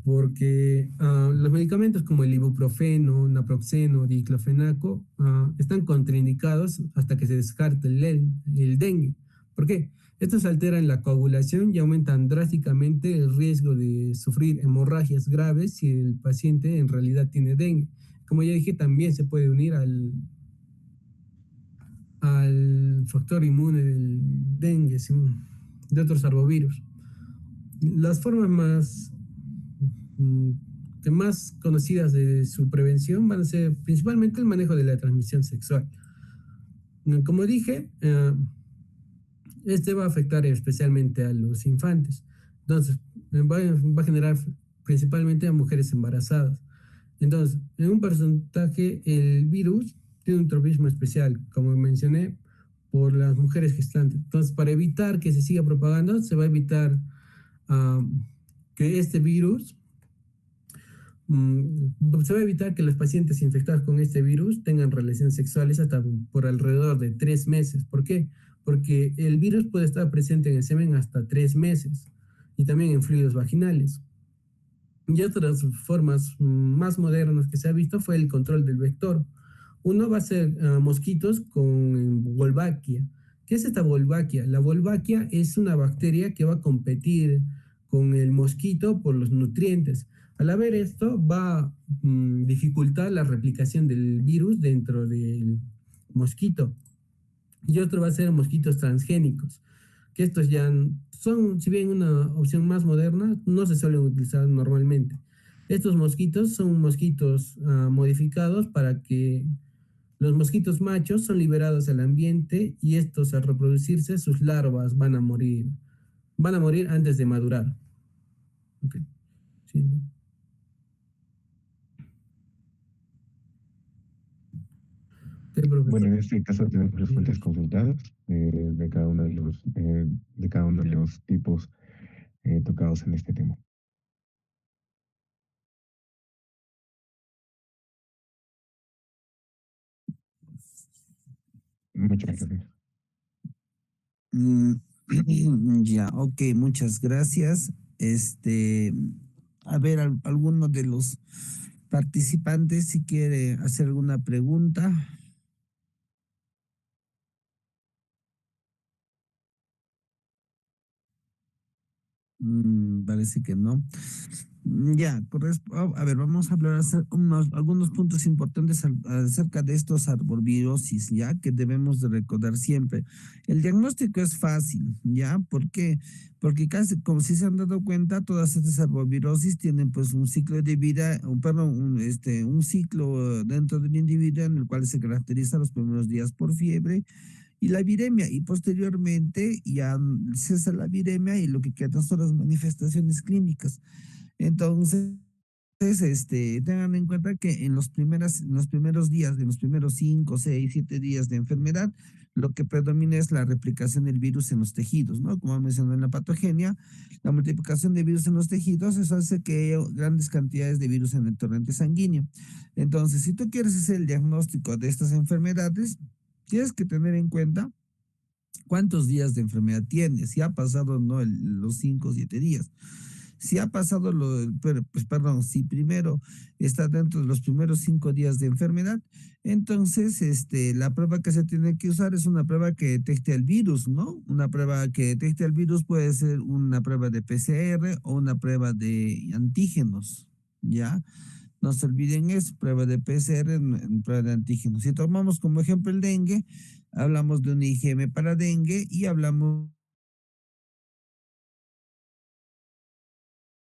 E: porque los medicamentos como el ibuprofeno, naproxeno, diclofenaco están contraindicados hasta que se descarte el dengue. ¿Por qué? Estos alteran la coagulación y aumentan drásticamente el riesgo de sufrir hemorragias graves si el paciente en realidad tiene dengue. Como ya dije, también se puede unir al factor inmune del dengue, de otros arbovirus. Las formas mm, más conocidas de su prevención van a ser principalmente el manejo de la transmisión sexual. Como dije, este va a afectar especialmente a los infantes. Entonces, va a generar principalmente a mujeres embarazadas. Entonces, en un porcentaje, el virus tiene un tropismo especial, como mencioné, por las mujeres gestantes. Entonces, para evitar que se siga propagando, se va a evitar que este virus, se va a evitar que los pacientes infectados con este virus tengan relaciones sexuales hasta por alrededor de 3 meses. ¿Por qué? Porque el virus puede estar presente en el semen hasta 3 meses y también en fluidos vaginales. Y otras formas más modernas que se ha visto fue el control del vector. Uno va a ser mosquitos con Wolbachia. ¿Qué es esta Wolbachia? La Wolbachia es una bacteria que va a competir con el mosquito por los nutrientes. Al haber esto, va a dificultar la replicación del virus dentro del mosquito. Y otro va a ser mosquitos transgénicos, que estos ya son, si bien una opción más moderna, no se suelen utilizar normalmente. Estos mosquitos son mosquitos modificados para que los mosquitos machos son liberados al ambiente y estos al reproducirse, sus larvas van a morir antes de madurar. Okay. Sí.
B: Bueno, en este caso tenemos las fuentes consultadas de cada uno de los tipos tocados en este tema. Muchas gracias.
A: Ya, ok, muchas gracias. A ver, alguno de los participantes si quiere hacer alguna pregunta. Parece que no. Ya, a ver, vamos a hablar algunos puntos importantes acerca de estos arbovirosis, ya, que debemos de recordar siempre. El diagnóstico es fácil, ya, ¿por qué? Porque casi, como si se han dado cuenta, todas estas arbovirosis tienen pues un ciclo de vida, un ciclo dentro del individuo en el cual se caracteriza los primeros días por fiebre, y la viremia, y posteriormente ya cesa la viremia y lo que quedan son las manifestaciones clínicas. Entonces, tengan en cuenta que en los primeros días, en los primeros 5, 6, 7 días de enfermedad, lo que predomina es la replicación del virus en los tejidos, ¿no? Como mencioné en la patogenia, la multiplicación de virus en los tejidos, eso hace que haya grandes cantidades de virus en el torrente sanguíneo. Entonces, si tú quieres hacer el diagnóstico de estas enfermedades, tienes que tener en cuenta cuántos días de enfermedad tienes, si ha pasado no los 5 o 7 días. Si ha pasado si primero está dentro de los primeros 5 días de enfermedad, entonces la prueba que se tiene que usar es una prueba que detecte el virus, ¿no? Una prueba que detecte el virus puede ser una prueba de PCR o una prueba de antígenos, ¿ya? No se olviden eso, prueba de PCR en prueba de antígenos. Si tomamos como ejemplo el dengue, hablamos de un IgM para dengue y hablamos,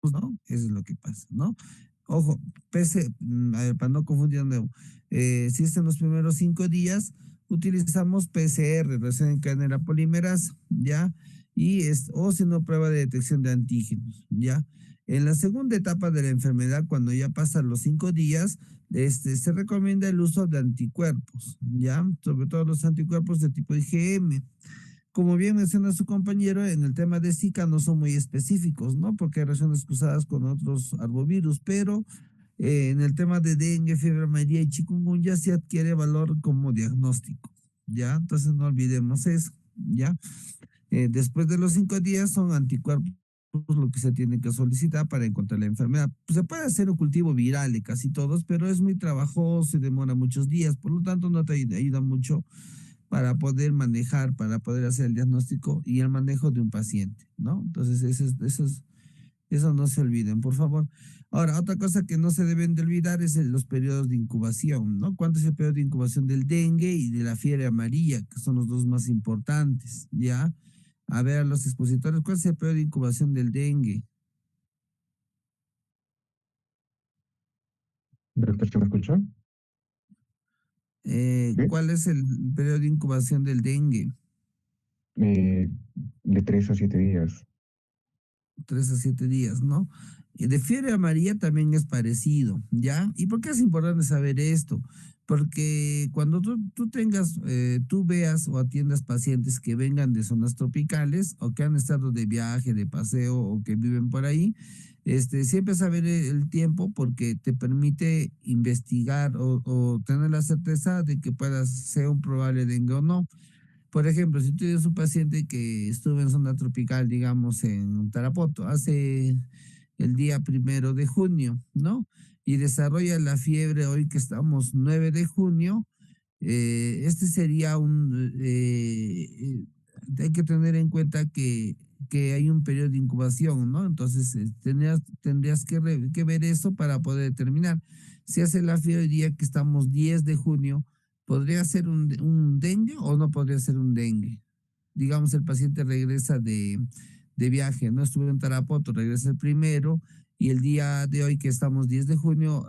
A: ¿no? Eso es lo que pasa, ¿no? Ojo, a ver, para no confundir de nuevo, si es en los primeros 5 días, utilizamos PCR, reacción en cadena polimerasa, ¿ya? O si no, prueba de detección de antígenos, ¿ya? En la segunda etapa de la enfermedad, cuando ya pasan los 5 días, se recomienda el uso de anticuerpos, ¿ya? Sobre todo los anticuerpos de tipo IgM. Como bien menciona su compañero, en el tema de Zika no son muy específicos, ¿no? Porque hay relaciones cruzadas con otros arbovirus, pero en el tema de dengue, fiebre amarilla y chikungunya se adquiere valor como diagnóstico, ¿ya? Entonces no olvidemos eso, ¿ya? Después de los 5 días son anticuerpos lo que se tiene que solicitar para encontrar la enfermedad. Pues se puede hacer un cultivo viral de casi todos, pero es muy trabajoso y demora muchos días, por lo tanto no te ayuda mucho para poder para poder hacer el diagnóstico y el manejo de un paciente, ¿no? Entonces, eso es Eso no se olviden, por favor. Ahora, otra cosa que no se deben de olvidar es los periodos de incubación, ¿no? ¿Cuánto es el periodo de incubación del dengue y de la fiebre amarilla, que son los dos más importantes, ¿ya? A ver, los expositores, ¿cuál es el periodo de incubación del dengue?
B: Doctor, ¿se me escucha? Sí.
A: ¿Cuál es el periodo de incubación del dengue?
B: Eh, de 3 a 7 días.
A: 3 a 7 días, ¿no? Y de fiebre amarilla también es parecido, ¿ya? ¿Y por qué es importante saber esto? Porque cuando tú veas o atiendas pacientes que vengan de zonas tropicales o que han estado de viaje, de paseo o que viven por ahí, siempre saber el tiempo porque te permite investigar o tener la certeza de que puedas ser un probable dengue o no. Por ejemplo, si tú tienes un paciente que estuvo en zona tropical, digamos, en Tarapoto, hace el día 1 de junio, ¿no? Y desarrolla la fiebre hoy que estamos 9 de junio, este sería hay que tener en cuenta que hay un periodo de incubación, ¿no? Entonces, tendrías que ver eso para poder determinar. Si hace la fiebre hoy día que estamos 10 de junio, ¿podría ser un dengue o no podría ser un dengue? Digamos, el paciente regresa de viaje, no estuvo en Tarapoto, regresa el 1 y el día de hoy que estamos 10 de junio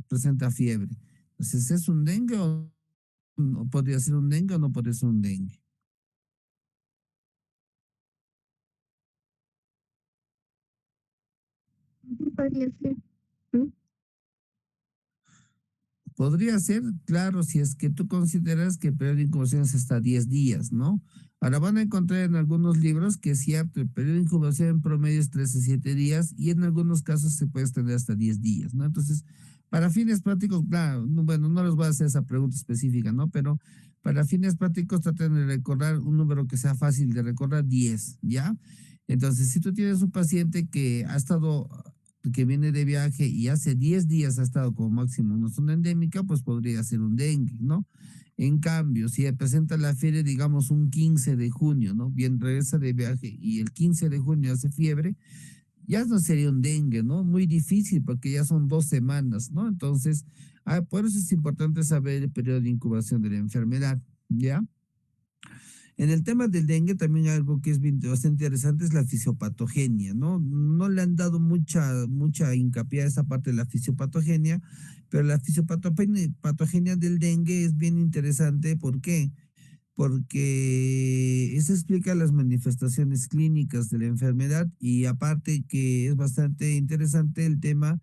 A: presenta fiebre. Entonces, ¿es un dengue o no podría ser un dengue o no podría ser un dengue?
F: Podría ser. ¿Mm?
A: Podría ser, claro, si es que tú consideras que el periodo de incubación es hasta 10 días, ¿no? Ahora van a encontrar en algunos libros que es cierto, el periodo de incubación en promedio es 3 a 7 días y en algunos casos se puede extender hasta 10 días, ¿no? Entonces, para fines prácticos, claro, bueno, no les voy a hacer esa pregunta específica, ¿no? Pero para fines prácticos traten de recordar un número que sea fácil de recordar, 10, ¿ya? Entonces, si tú tienes un paciente que ha estado que viene de viaje y hace 10 días ha estado como máximo en una zona endémica, pues podría ser un dengue, ¿no? En cambio, si presenta la fiebre, digamos, un 15 de junio, ¿no? Bien, regresa de viaje y el 15 de junio hace fiebre, ya no sería un dengue, ¿no? Muy difícil porque ya son 2 semanas, ¿no? Entonces, por eso es importante saber el periodo de incubación de la enfermedad, ¿ya? En el tema del dengue también algo que es bastante interesante es la fisiopatogenia, ¿no? No le han dado mucha hincapié a esa parte de la fisiopatogenia, pero la fisiopatogenia del dengue es bien interesante. ¿Por qué? Porque eso explica las manifestaciones clínicas de la enfermedad y aparte que es bastante interesante el tema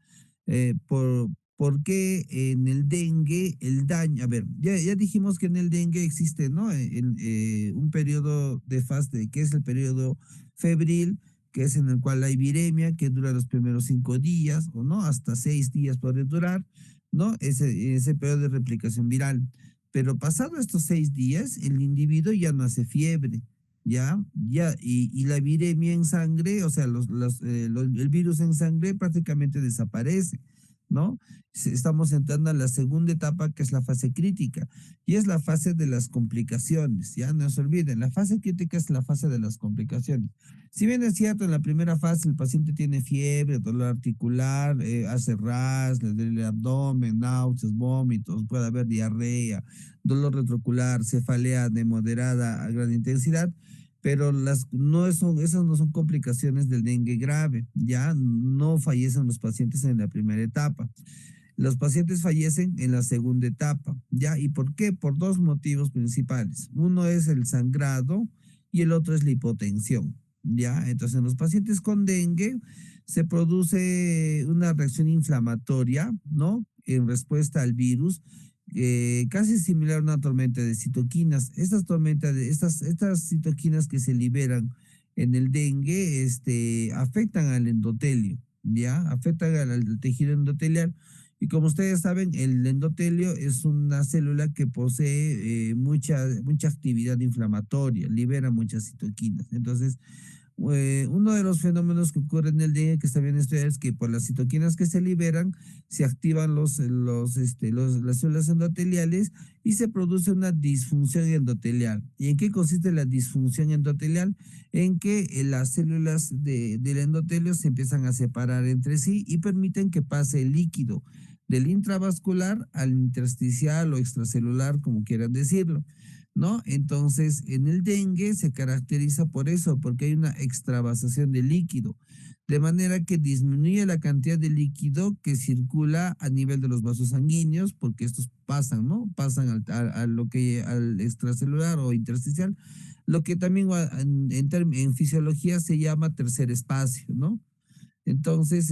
A: por qué en el dengue el daño, a ver, ya dijimos que en el dengue existe, ¿no? Un periodo de fase, que es el periodo febril, que es en el cual hay viremia, que dura los primeros 5 días, o no, hasta 6 días puede durar, ¿no? Ese periodo de replicación viral. Pero pasado estos 6 días, el individuo ya no hace fiebre, y la viremia en sangre, o sea, el virus en sangre prácticamente desaparece, ¿no? Estamos entrando a la segunda etapa, que es la fase crítica, y es la fase de las complicaciones, ya no se olviden, la fase crítica es la fase de las complicaciones. Si bien es cierto, en la primera fase el paciente tiene fiebre, dolor articular, hace ras, le duele el abdomen, náuseas, vómitos, puede haber diarrea, dolor retrocular, cefalea de moderada a gran intensidad, pero esas no son complicaciones del dengue grave, ya no fallecen los pacientes en la primera etapa. Los pacientes fallecen en la segunda etapa, ¿ya? ¿Y por qué? Por dos motivos principales. Uno es el sangrado y el otro es la hipotensión, ¿ya? Entonces, en los pacientes con dengue se produce una reacción inflamatoria, ¿no? En respuesta al virus, casi similar a una tormenta de citoquinas. Estas citoquinas que se liberan en el dengue, afectan al endotelio, ¿ya? Afectan al tejido endotelial. Y como ustedes saben, el endotelio es una célula que posee mucha actividad inflamatoria, libera muchas citoquinas. Entonces, Uno de los fenómenos que ocurre en el dengue que está bien estudiado es que por las citoquinas que se liberan se activan las células endoteliales y se produce una disfunción endotelial. ¿Y en qué consiste la disfunción endotelial? En que las células del endotelio se empiezan a separar entre sí y permiten que pase el líquido del intravascular al intersticial o extracelular, como quieran decirlo. ¿No? Entonces, en el dengue se caracteriza por eso, porque hay una extravasación de líquido, de manera que disminuye la cantidad de líquido que circula a nivel de los vasos sanguíneos, porque estos pasan, ¿no? Pasan al extracelular o intersticial, lo que también en fisiología se llama tercer espacio, ¿no? Entonces,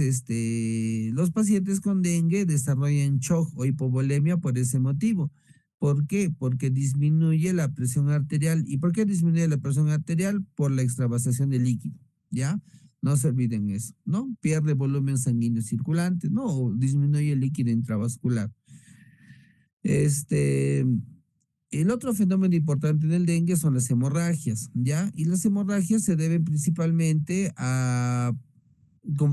A: los pacientes con dengue desarrollan shock o hipovolemia por ese motivo. ¿Por qué? Porque disminuye la presión arterial. ¿Y por qué disminuye la presión arterial? Por la extravasación de líquido, ¿ya? No se olviden eso, ¿no? Pierde volumen sanguíneo circulante, ¿no? O disminuye el líquido intravascular. Este, el otro fenómeno importante en el dengue son las hemorragias, ¿ya? Y las hemorragias se deben principalmente a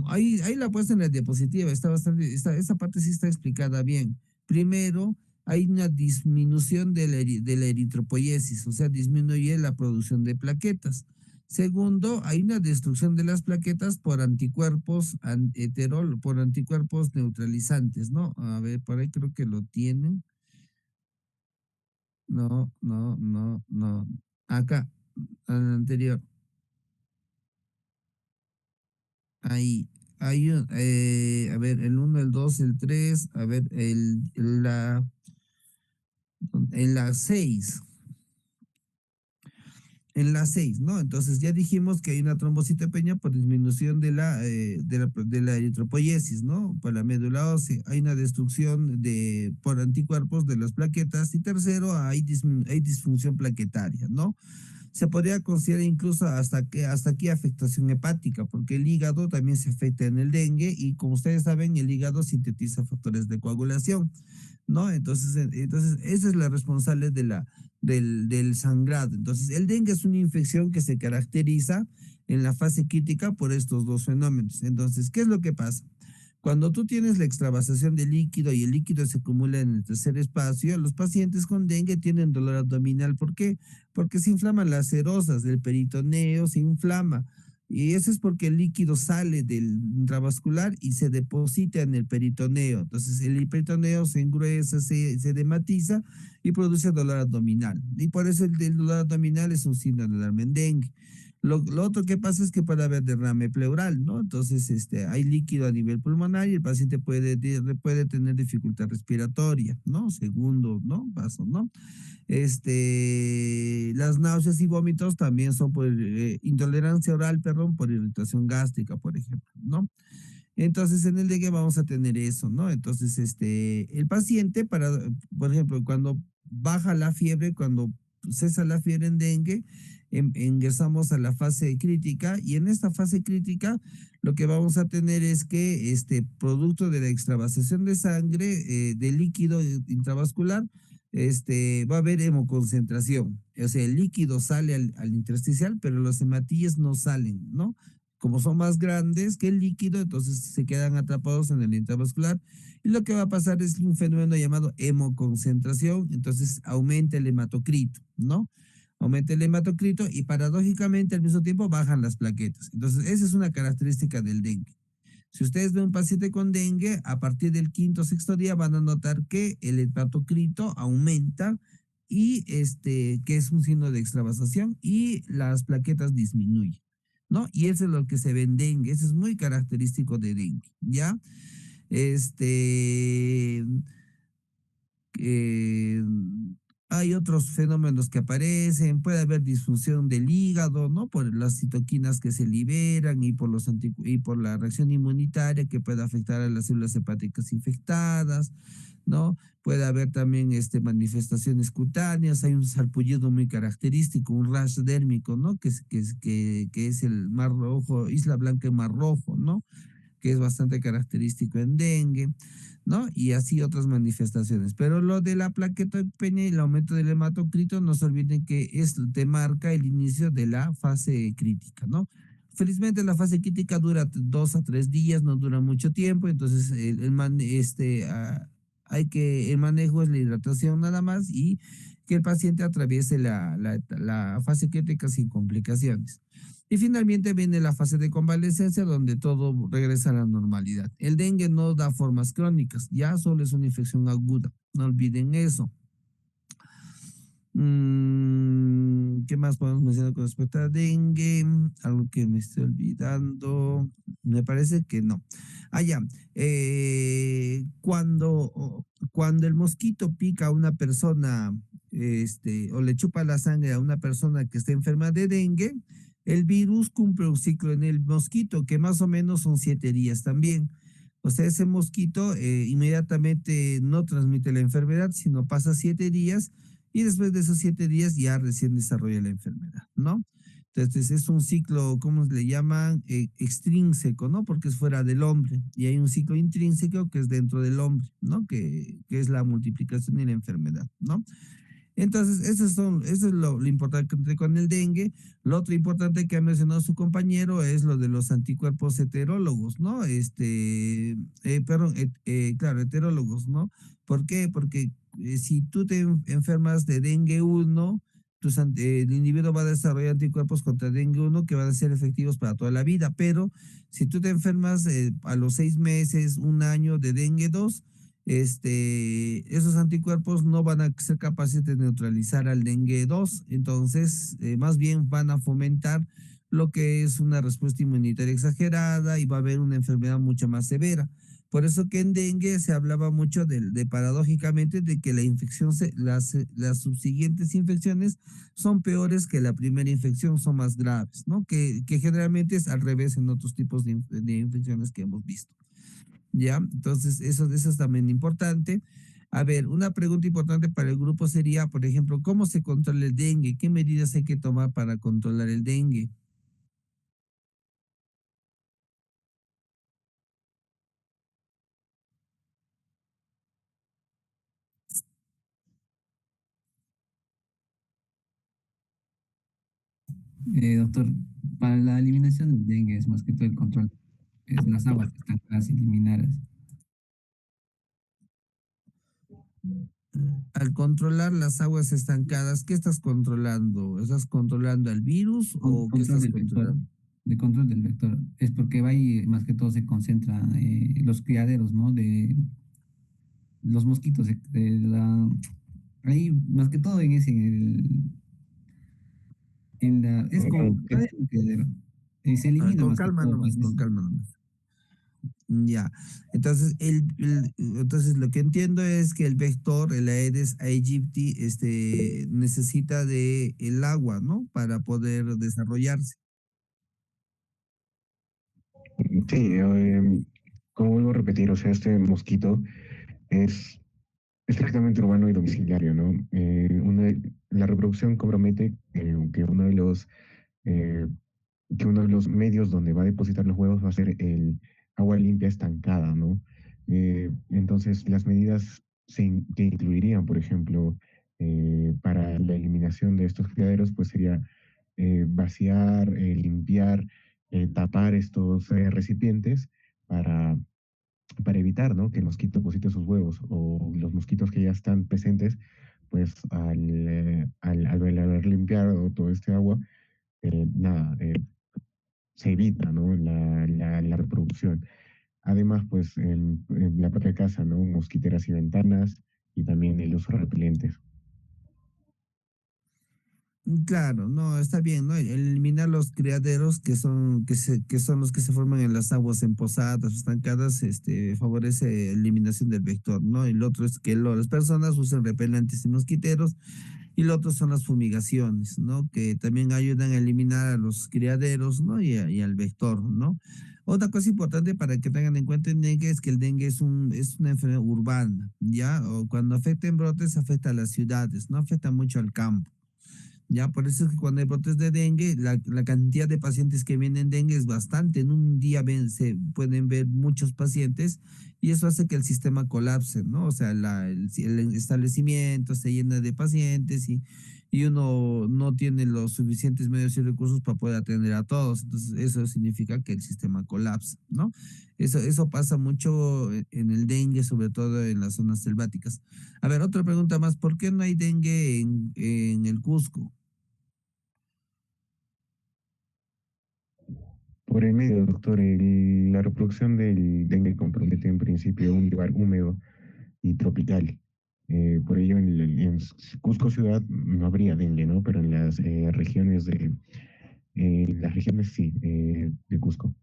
A: ahí la puesta en la diapositiva, esta parte sí está explicada bien. Primero, hay una disminución de la eritropoiesis, o sea, disminuye la producción de plaquetas. Segundo, hay una destrucción de las plaquetas por anticuerpos por anticuerpos neutralizantes, ¿no? A ver, por ahí creo que lo tienen. No, no, no, no. Acá, al anterior. Ahí, a ver, el uno, el 2, el 3, a ver, en la 6, en la 6, ¿no? Entonces ya dijimos que hay una trombocitopenia por disminución de la eritropoiesis, ¿no? Por la médula ósea. Hay una destrucción por anticuerpos de las plaquetas. Y tercero, hay disfunción plaquetaria, ¿no? Se podría considerar incluso hasta aquí afectación hepática, porque el hígado también se afecta en el dengue y como ustedes saben, el hígado sintetiza factores de coagulación, ¿no? Entonces esa es la responsable del sangrado. Entonces, el dengue es una infección que se caracteriza en la fase crítica por estos dos fenómenos. Entonces, ¿qué es lo que pasa? Cuando tú tienes la extravasación de líquido y el líquido se acumula en el tercer espacio, los pacientes con dengue tienen dolor abdominal. ¿Por qué? Porque se inflaman las serosas del peritoneo, se inflama. Y eso es porque el líquido sale del intravascular y se deposita en el peritoneo. Entonces el peritoneo se engruesa, se dematiza y produce dolor abdominal. Y por eso el dolor abdominal es un síndrome de alarma en dengue. Lo otro que pasa es que puede haber derrame pleural, ¿no? Entonces, hay líquido a nivel pulmonar y el paciente puede tener dificultad respiratoria, ¿no? Segundo, ¿no? Paso, ¿no? Las náuseas y vómitos también son por intolerancia oral, perdón, por irritación gástrica, por ejemplo, ¿no? Entonces, en el dengue vamos a tener eso, ¿no? Entonces, el paciente, por ejemplo, cuando baja la fiebre, cuando cesa la fiebre en dengue, ingresamos a la fase crítica y en esta fase crítica lo que vamos a tener es que producto de la extravasación de sangre, de líquido intravascular, va a haber hemoconcentración. O sea, el líquido sale al intersticial, pero los hematíes no salen, ¿no? Como son más grandes que el líquido, entonces se quedan atrapados en el intravascular. Y lo que va a pasar es un fenómeno llamado hemoconcentración, entonces aumenta el hematocrito, ¿no? Aumenta el hematocrito y paradójicamente al mismo tiempo bajan las plaquetas. Entonces, esa es una característica del dengue. Si ustedes ven un paciente con dengue, a partir del quinto o sexto día van a notar que el hematocrito aumenta y que es un signo de extravasación y las plaquetas disminuyen, ¿no? Y eso es lo que se ve en dengue, eso es muy característico de dengue, ¿ya? Este, eh, Hay otros fenómenos que aparecen, puede haber disfunción del hígado, ¿no? Por las citoquinas que se liberan y por la reacción inmunitaria que puede afectar a las células hepáticas infectadas, ¿no? Puede haber también manifestaciones cutáneas, hay un sarpullido muy característico, un rash dérmico, ¿no? Que es el mar rojo, isla blanca y mar rojo, ¿no? Que es bastante característico en dengue, ¿no? Y así otras manifestaciones. Pero lo de la plaquetopenia y el aumento del hematocrito, no se olviden que esto te marca el inicio de la fase crítica, ¿no? Felizmente la fase crítica dura 2 a 3 días, no dura mucho tiempo, entonces el manejo es la hidratación nada más y que el paciente atraviese la fase crítica sin complicaciones. Y finalmente viene la fase de convalecencia donde todo regresa a la normalidad. El dengue no da formas crónicas, ya solo es una infección aguda, no olviden eso. ¿Qué más podemos mencionar con respecto a dengue? Algo que me estoy olvidando. Me parece que no. Ah, ya. Cuando el mosquito pica a una persona, o le chupa la sangre a una persona que está enferma de dengue, el virus cumple un ciclo en el mosquito, que más o menos son 7 días también. O sea, ese mosquito inmediatamente no transmite la enfermedad, sino pasa 7 días y después de esos 7 días ya recién desarrolla la enfermedad, ¿no? Entonces es un ciclo, ¿cómo le llaman? Extrínseco, ¿no? Porque es fuera del hombre. Y hay un ciclo intrínseco que es dentro del hombre, ¿no? Que es la multiplicación y la enfermedad, ¿no? Entonces, eso es lo importante con el dengue. Lo otro importante que ha mencionado su compañero es lo de los anticuerpos heterólogos, ¿no? Claro, heterólogos, ¿no? ¿Por qué? Porque si tú te enfermas de dengue uno, el individuo va a desarrollar anticuerpos contra dengue uno que van a ser efectivos para toda la vida, pero si tú te enfermas a los 6 meses, un año de dengue 2, esos anticuerpos no van a ser capaces de neutralizar al dengue 2, entonces más bien van a fomentar lo que es una respuesta inmunitaria exagerada y va a haber una enfermedad mucho más severa. Por eso que en dengue se hablaba mucho de paradójicamente de que la infección, las subsiguientes infecciones son peores que la primera infección, son más graves, ¿no? Que generalmente es al revés en otros tipos de infecciones que hemos visto. ¿Ya? Entonces, eso es también importante. A ver, una pregunta importante para el grupo sería, por ejemplo, ¿cómo se controla el dengue? ¿Qué medidas hay que tomar para controlar el dengue?
C: Doctor, para la eliminación del dengue es más que todo el control, es las aguas estancadas y eliminadas.
A: Al controlar las aguas estancadas, ¿qué estás controlando? ¿Estás controlando al virus o qué
C: Control
A: estás
C: del vector,
A: controlando?
C: de control del vector. Es porque va ahí más que todo se concentra los criaderos, ¿no? De los mosquitos, ahí más que todo en ese, es como,
B: Ok.
C: va un criadero. Y se elimina
A: Con
C: más que
A: calma
C: todo,
A: nomás,
C: pues
A: con
C: eso.
A: calma nomás. Ya, entonces, entonces lo que entiendo es que el vector, el Aedes aegypti, necesita de el agua, ¿no? Para poder desarrollarse.
B: Sí, como vuelvo a repetir, o sea, este mosquito es estrictamente urbano y domiciliario, ¿no? La reproducción compromete eh, que uno de los medios donde va a depositar los huevos va a ser el agua limpia estancada, ¿no? Entonces, las medidas que incluirían, por ejemplo, para la eliminación de estos criaderos, pues sería vaciar, limpiar, tapar estos recipientes para, para evitar, ¿no? que el mosquito deposite sus huevos o los mosquitos que ya están presentes, pues al haber limpiado todo este agua, nada, se evita, ¿no? la reproducción. Además, pues en la propia casa, ¿no? Mosquiteras y ventanas y también el uso de repelentes.
A: Claro, no, está bien, ¿no? El eliminar los criaderos que son los que se forman en las aguas empozadas, estancadas, favorece la eliminación del vector, ¿no? Y lo otro es que las personas usen repelentes y mosquiteros, y lo otro son las fumigaciones, ¿no? Que también ayudan a eliminar a los criaderos, ¿no? Y al vector, ¿no? Otra cosa importante para que tengan en cuenta el dengue es que el dengue es una enfermedad urbana, ¿ya? O cuando afecta en brotes, afecta a las ciudades, no afecta mucho al campo. Ya, por eso es que cuando hay brotes de dengue, la cantidad de pacientes que vienen dengue es bastante. En un día se pueden ver muchos pacientes y eso hace que el sistema colapse, ¿no? O sea, el establecimiento se llena de pacientes y uno no tiene los suficientes medios y recursos para poder atender a todos. Entonces, eso significa que el sistema colapsa, ¿no? Eso pasa mucho en el dengue, sobre todo en las zonas selváticas. A ver, otra pregunta más. ¿Por qué no hay dengue en el Cusco?
B: Por el medio, doctor, la reproducción del dengue compromete en principio un lugar húmedo y tropical. Por ello, en Cusco ciudad no habría dengue, ¿no? Pero en las regiones sí, de Cusco.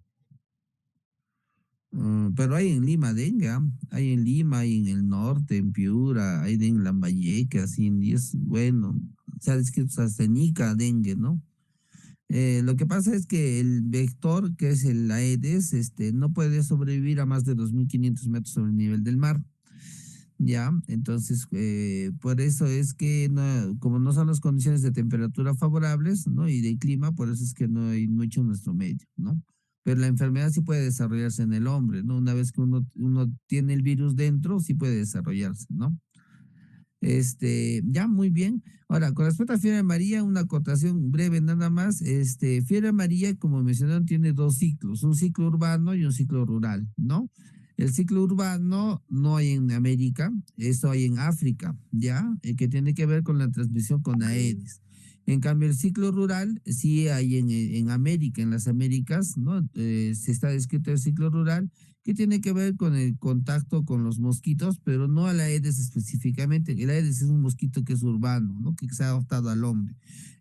A: Pero hay en Lima dengue, ¿ah? Hay en Lima, hay en el norte, en Piura, hay en Lambayeque, así y es bueno, se ha descrito hasta en Ica dengue, ¿no? Lo que pasa es que el vector, que es el Aedes, no puede sobrevivir a más de 2.500 metros sobre el nivel del mar. Ya, entonces, por eso es que, como no son las condiciones de temperatura favorables, ¿no? Y de clima, por eso es que no hay mucho en nuestro medio, ¿no? Pero la enfermedad sí puede desarrollarse en el hombre, ¿no? Una vez que uno tiene el virus dentro, sí puede desarrollarse, ¿no? Ya, muy bien. Ahora, con respecto a fiebre amarilla, una acotación breve nada más. Fiebre amarilla, como mencionaron, tiene dos ciclos, un ciclo urbano y un ciclo rural, ¿no? El ciclo urbano no hay en América, eso hay en África, ¿ya? Que tiene que ver con la transmisión con Aedes. En cambio, el ciclo rural sí hay en América, en las Américas, ¿no? Se está descrito el ciclo rural que tiene que ver con el contacto con los mosquitos, pero no al Aedes específicamente. El Aedes es un mosquito que es urbano, ¿no? Que se ha adaptado al hombre.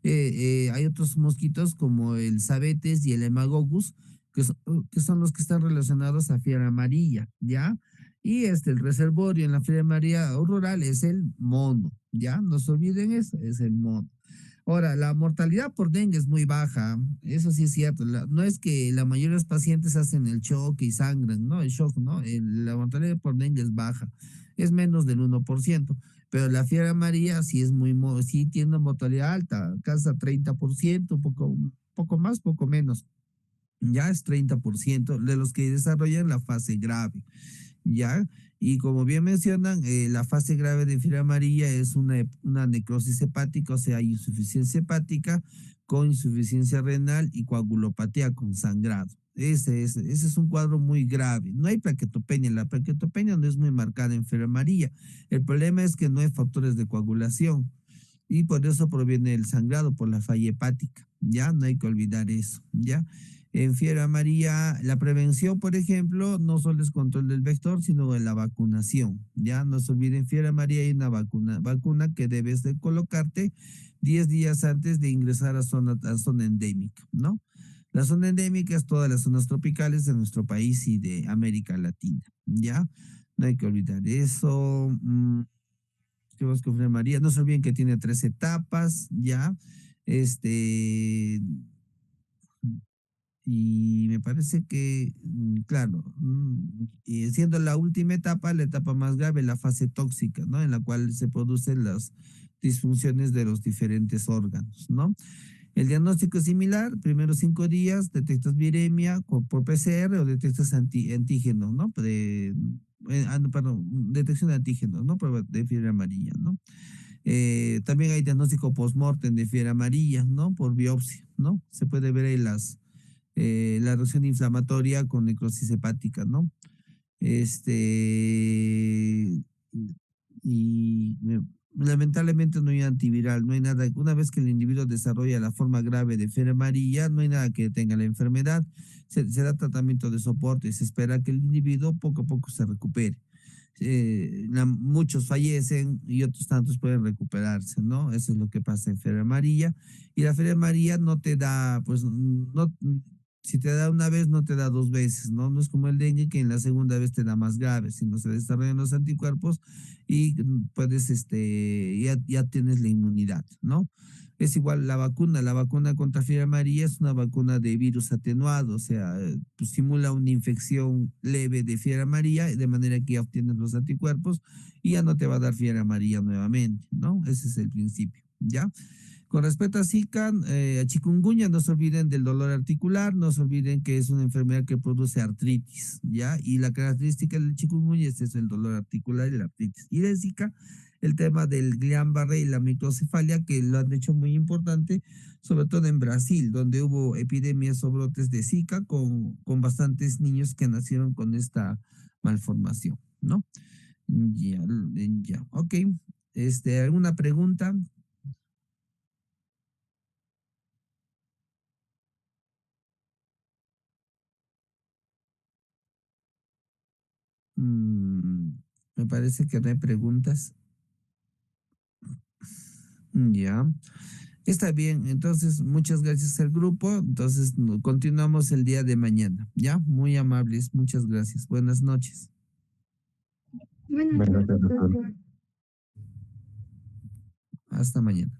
A: Hay otros mosquitos como el Sabetes y el Hemagogus, que son los que están relacionados a fiebre amarilla, ¿ya? Y el reservorio en la fiebre amarilla rural es el mono, ¿ya? No se olviden eso, es el mono. Ahora, la mortalidad por dengue es muy baja, eso sí es cierto. No es que la mayoría de los pacientes hacen el shock y sangran, ¿no? El shock, ¿no? La mortalidad por dengue es baja, es menos del 1%, pero la fiebre amarilla sí es sí tiene una mortalidad alta, casi 30%, poco más, poco menos. Ya es 30% de los que desarrollan la fase grave. ¿Ya? Y como bien mencionan, la fase grave de fiebre amarilla es una necrosis hepática, o sea, hay insuficiencia hepática con insuficiencia renal y coagulopatía con sangrado. Ese es un cuadro muy grave. No hay plaquetopenia, la plaquetopenia no es muy marcada en fiebre amarilla. El problema es que no hay factores de coagulación y por eso proviene el sangrado por la falla hepática. Ya, no hay que olvidar eso. Ya. En fiebre amarilla, la prevención, por ejemplo, no solo es control del vector, sino de la vacunación. Ya, no se olviden, fiebre amarilla hay una vacuna que debes de colocarte 10 días antes de ingresar a zona endémica, ¿no? La zona endémica es todas las zonas tropicales de nuestro país y de América Latina, ¿ya? No hay que olvidar eso. ¿Qué más que fiebre amarilla? No se olviden que tiene 3 etapas, ¿ya? Este, y me parece que, claro, y siendo la última etapa, la etapa más grave, la fase tóxica, ¿no? En la cual se producen las disfunciones de los diferentes órganos, ¿no? El diagnóstico es similar, primeros 5 días detectas viremia por PCR o detectas antígeno, ¿no? No, perdón, detección de antígenos, ¿no? Prueba de fiebre amarilla, ¿no? También hay diagnóstico post-mortem de fiebre amarilla, ¿no? Por biopsia, ¿no? Se puede ver ahí la reacción inflamatoria con necrosis hepática, ¿no? Este, y lamentablemente no hay antiviral, no hay nada. Una vez que el individuo desarrolla la forma grave de fiebre amarilla, no hay nada que detenga la enfermedad. Se da tratamiento de soporte y se espera que el individuo poco a poco se recupere. Muchos fallecen y otros tantos pueden recuperarse, ¿no? Eso es lo que pasa en fiebre amarilla. Y la fiebre amarilla no te da, pues, no, si te da una vez, no te da 2 veces, ¿no? No es como el dengue que en la segunda vez te da más grave, sino se desarrollan los anticuerpos y puedes, ya tienes la inmunidad, ¿no? Es igual la vacuna contra fiebre amarilla es una vacuna de virus atenuado, o sea, pues simula una infección leve de fiebre amarilla, de manera que ya obtienes los anticuerpos y ya no te va a dar fiebre amarilla nuevamente, ¿no? Ese es el principio, ¿ya? Con respecto a Zika, a chikungunya, no se olviden del dolor articular, no se olviden que es una enfermedad que produce artritis, ¿ya? Y la característica del chikungunya es eso, el dolor articular y la artritis. Y de Zika el tema del Guillain-Barré y la microcefalia, que lo han hecho muy importante, sobre todo en Brasil, donde hubo epidemias o brotes de Zika con bastantes niños que nacieron con esta malformación, ¿no? Ya, ya, ok. ¿Alguna pregunta? Mm, me parece que no hay preguntas. Ya. Está bien, entonces muchas gracias al grupo. Entonces continuamos el día de mañana. Ya, muy amables, muchas gracias. Buenas noches.
F: Buenas
B: Buenas
F: noches,
B: noches, doctor.
F: doctor.
A: Hasta mañana.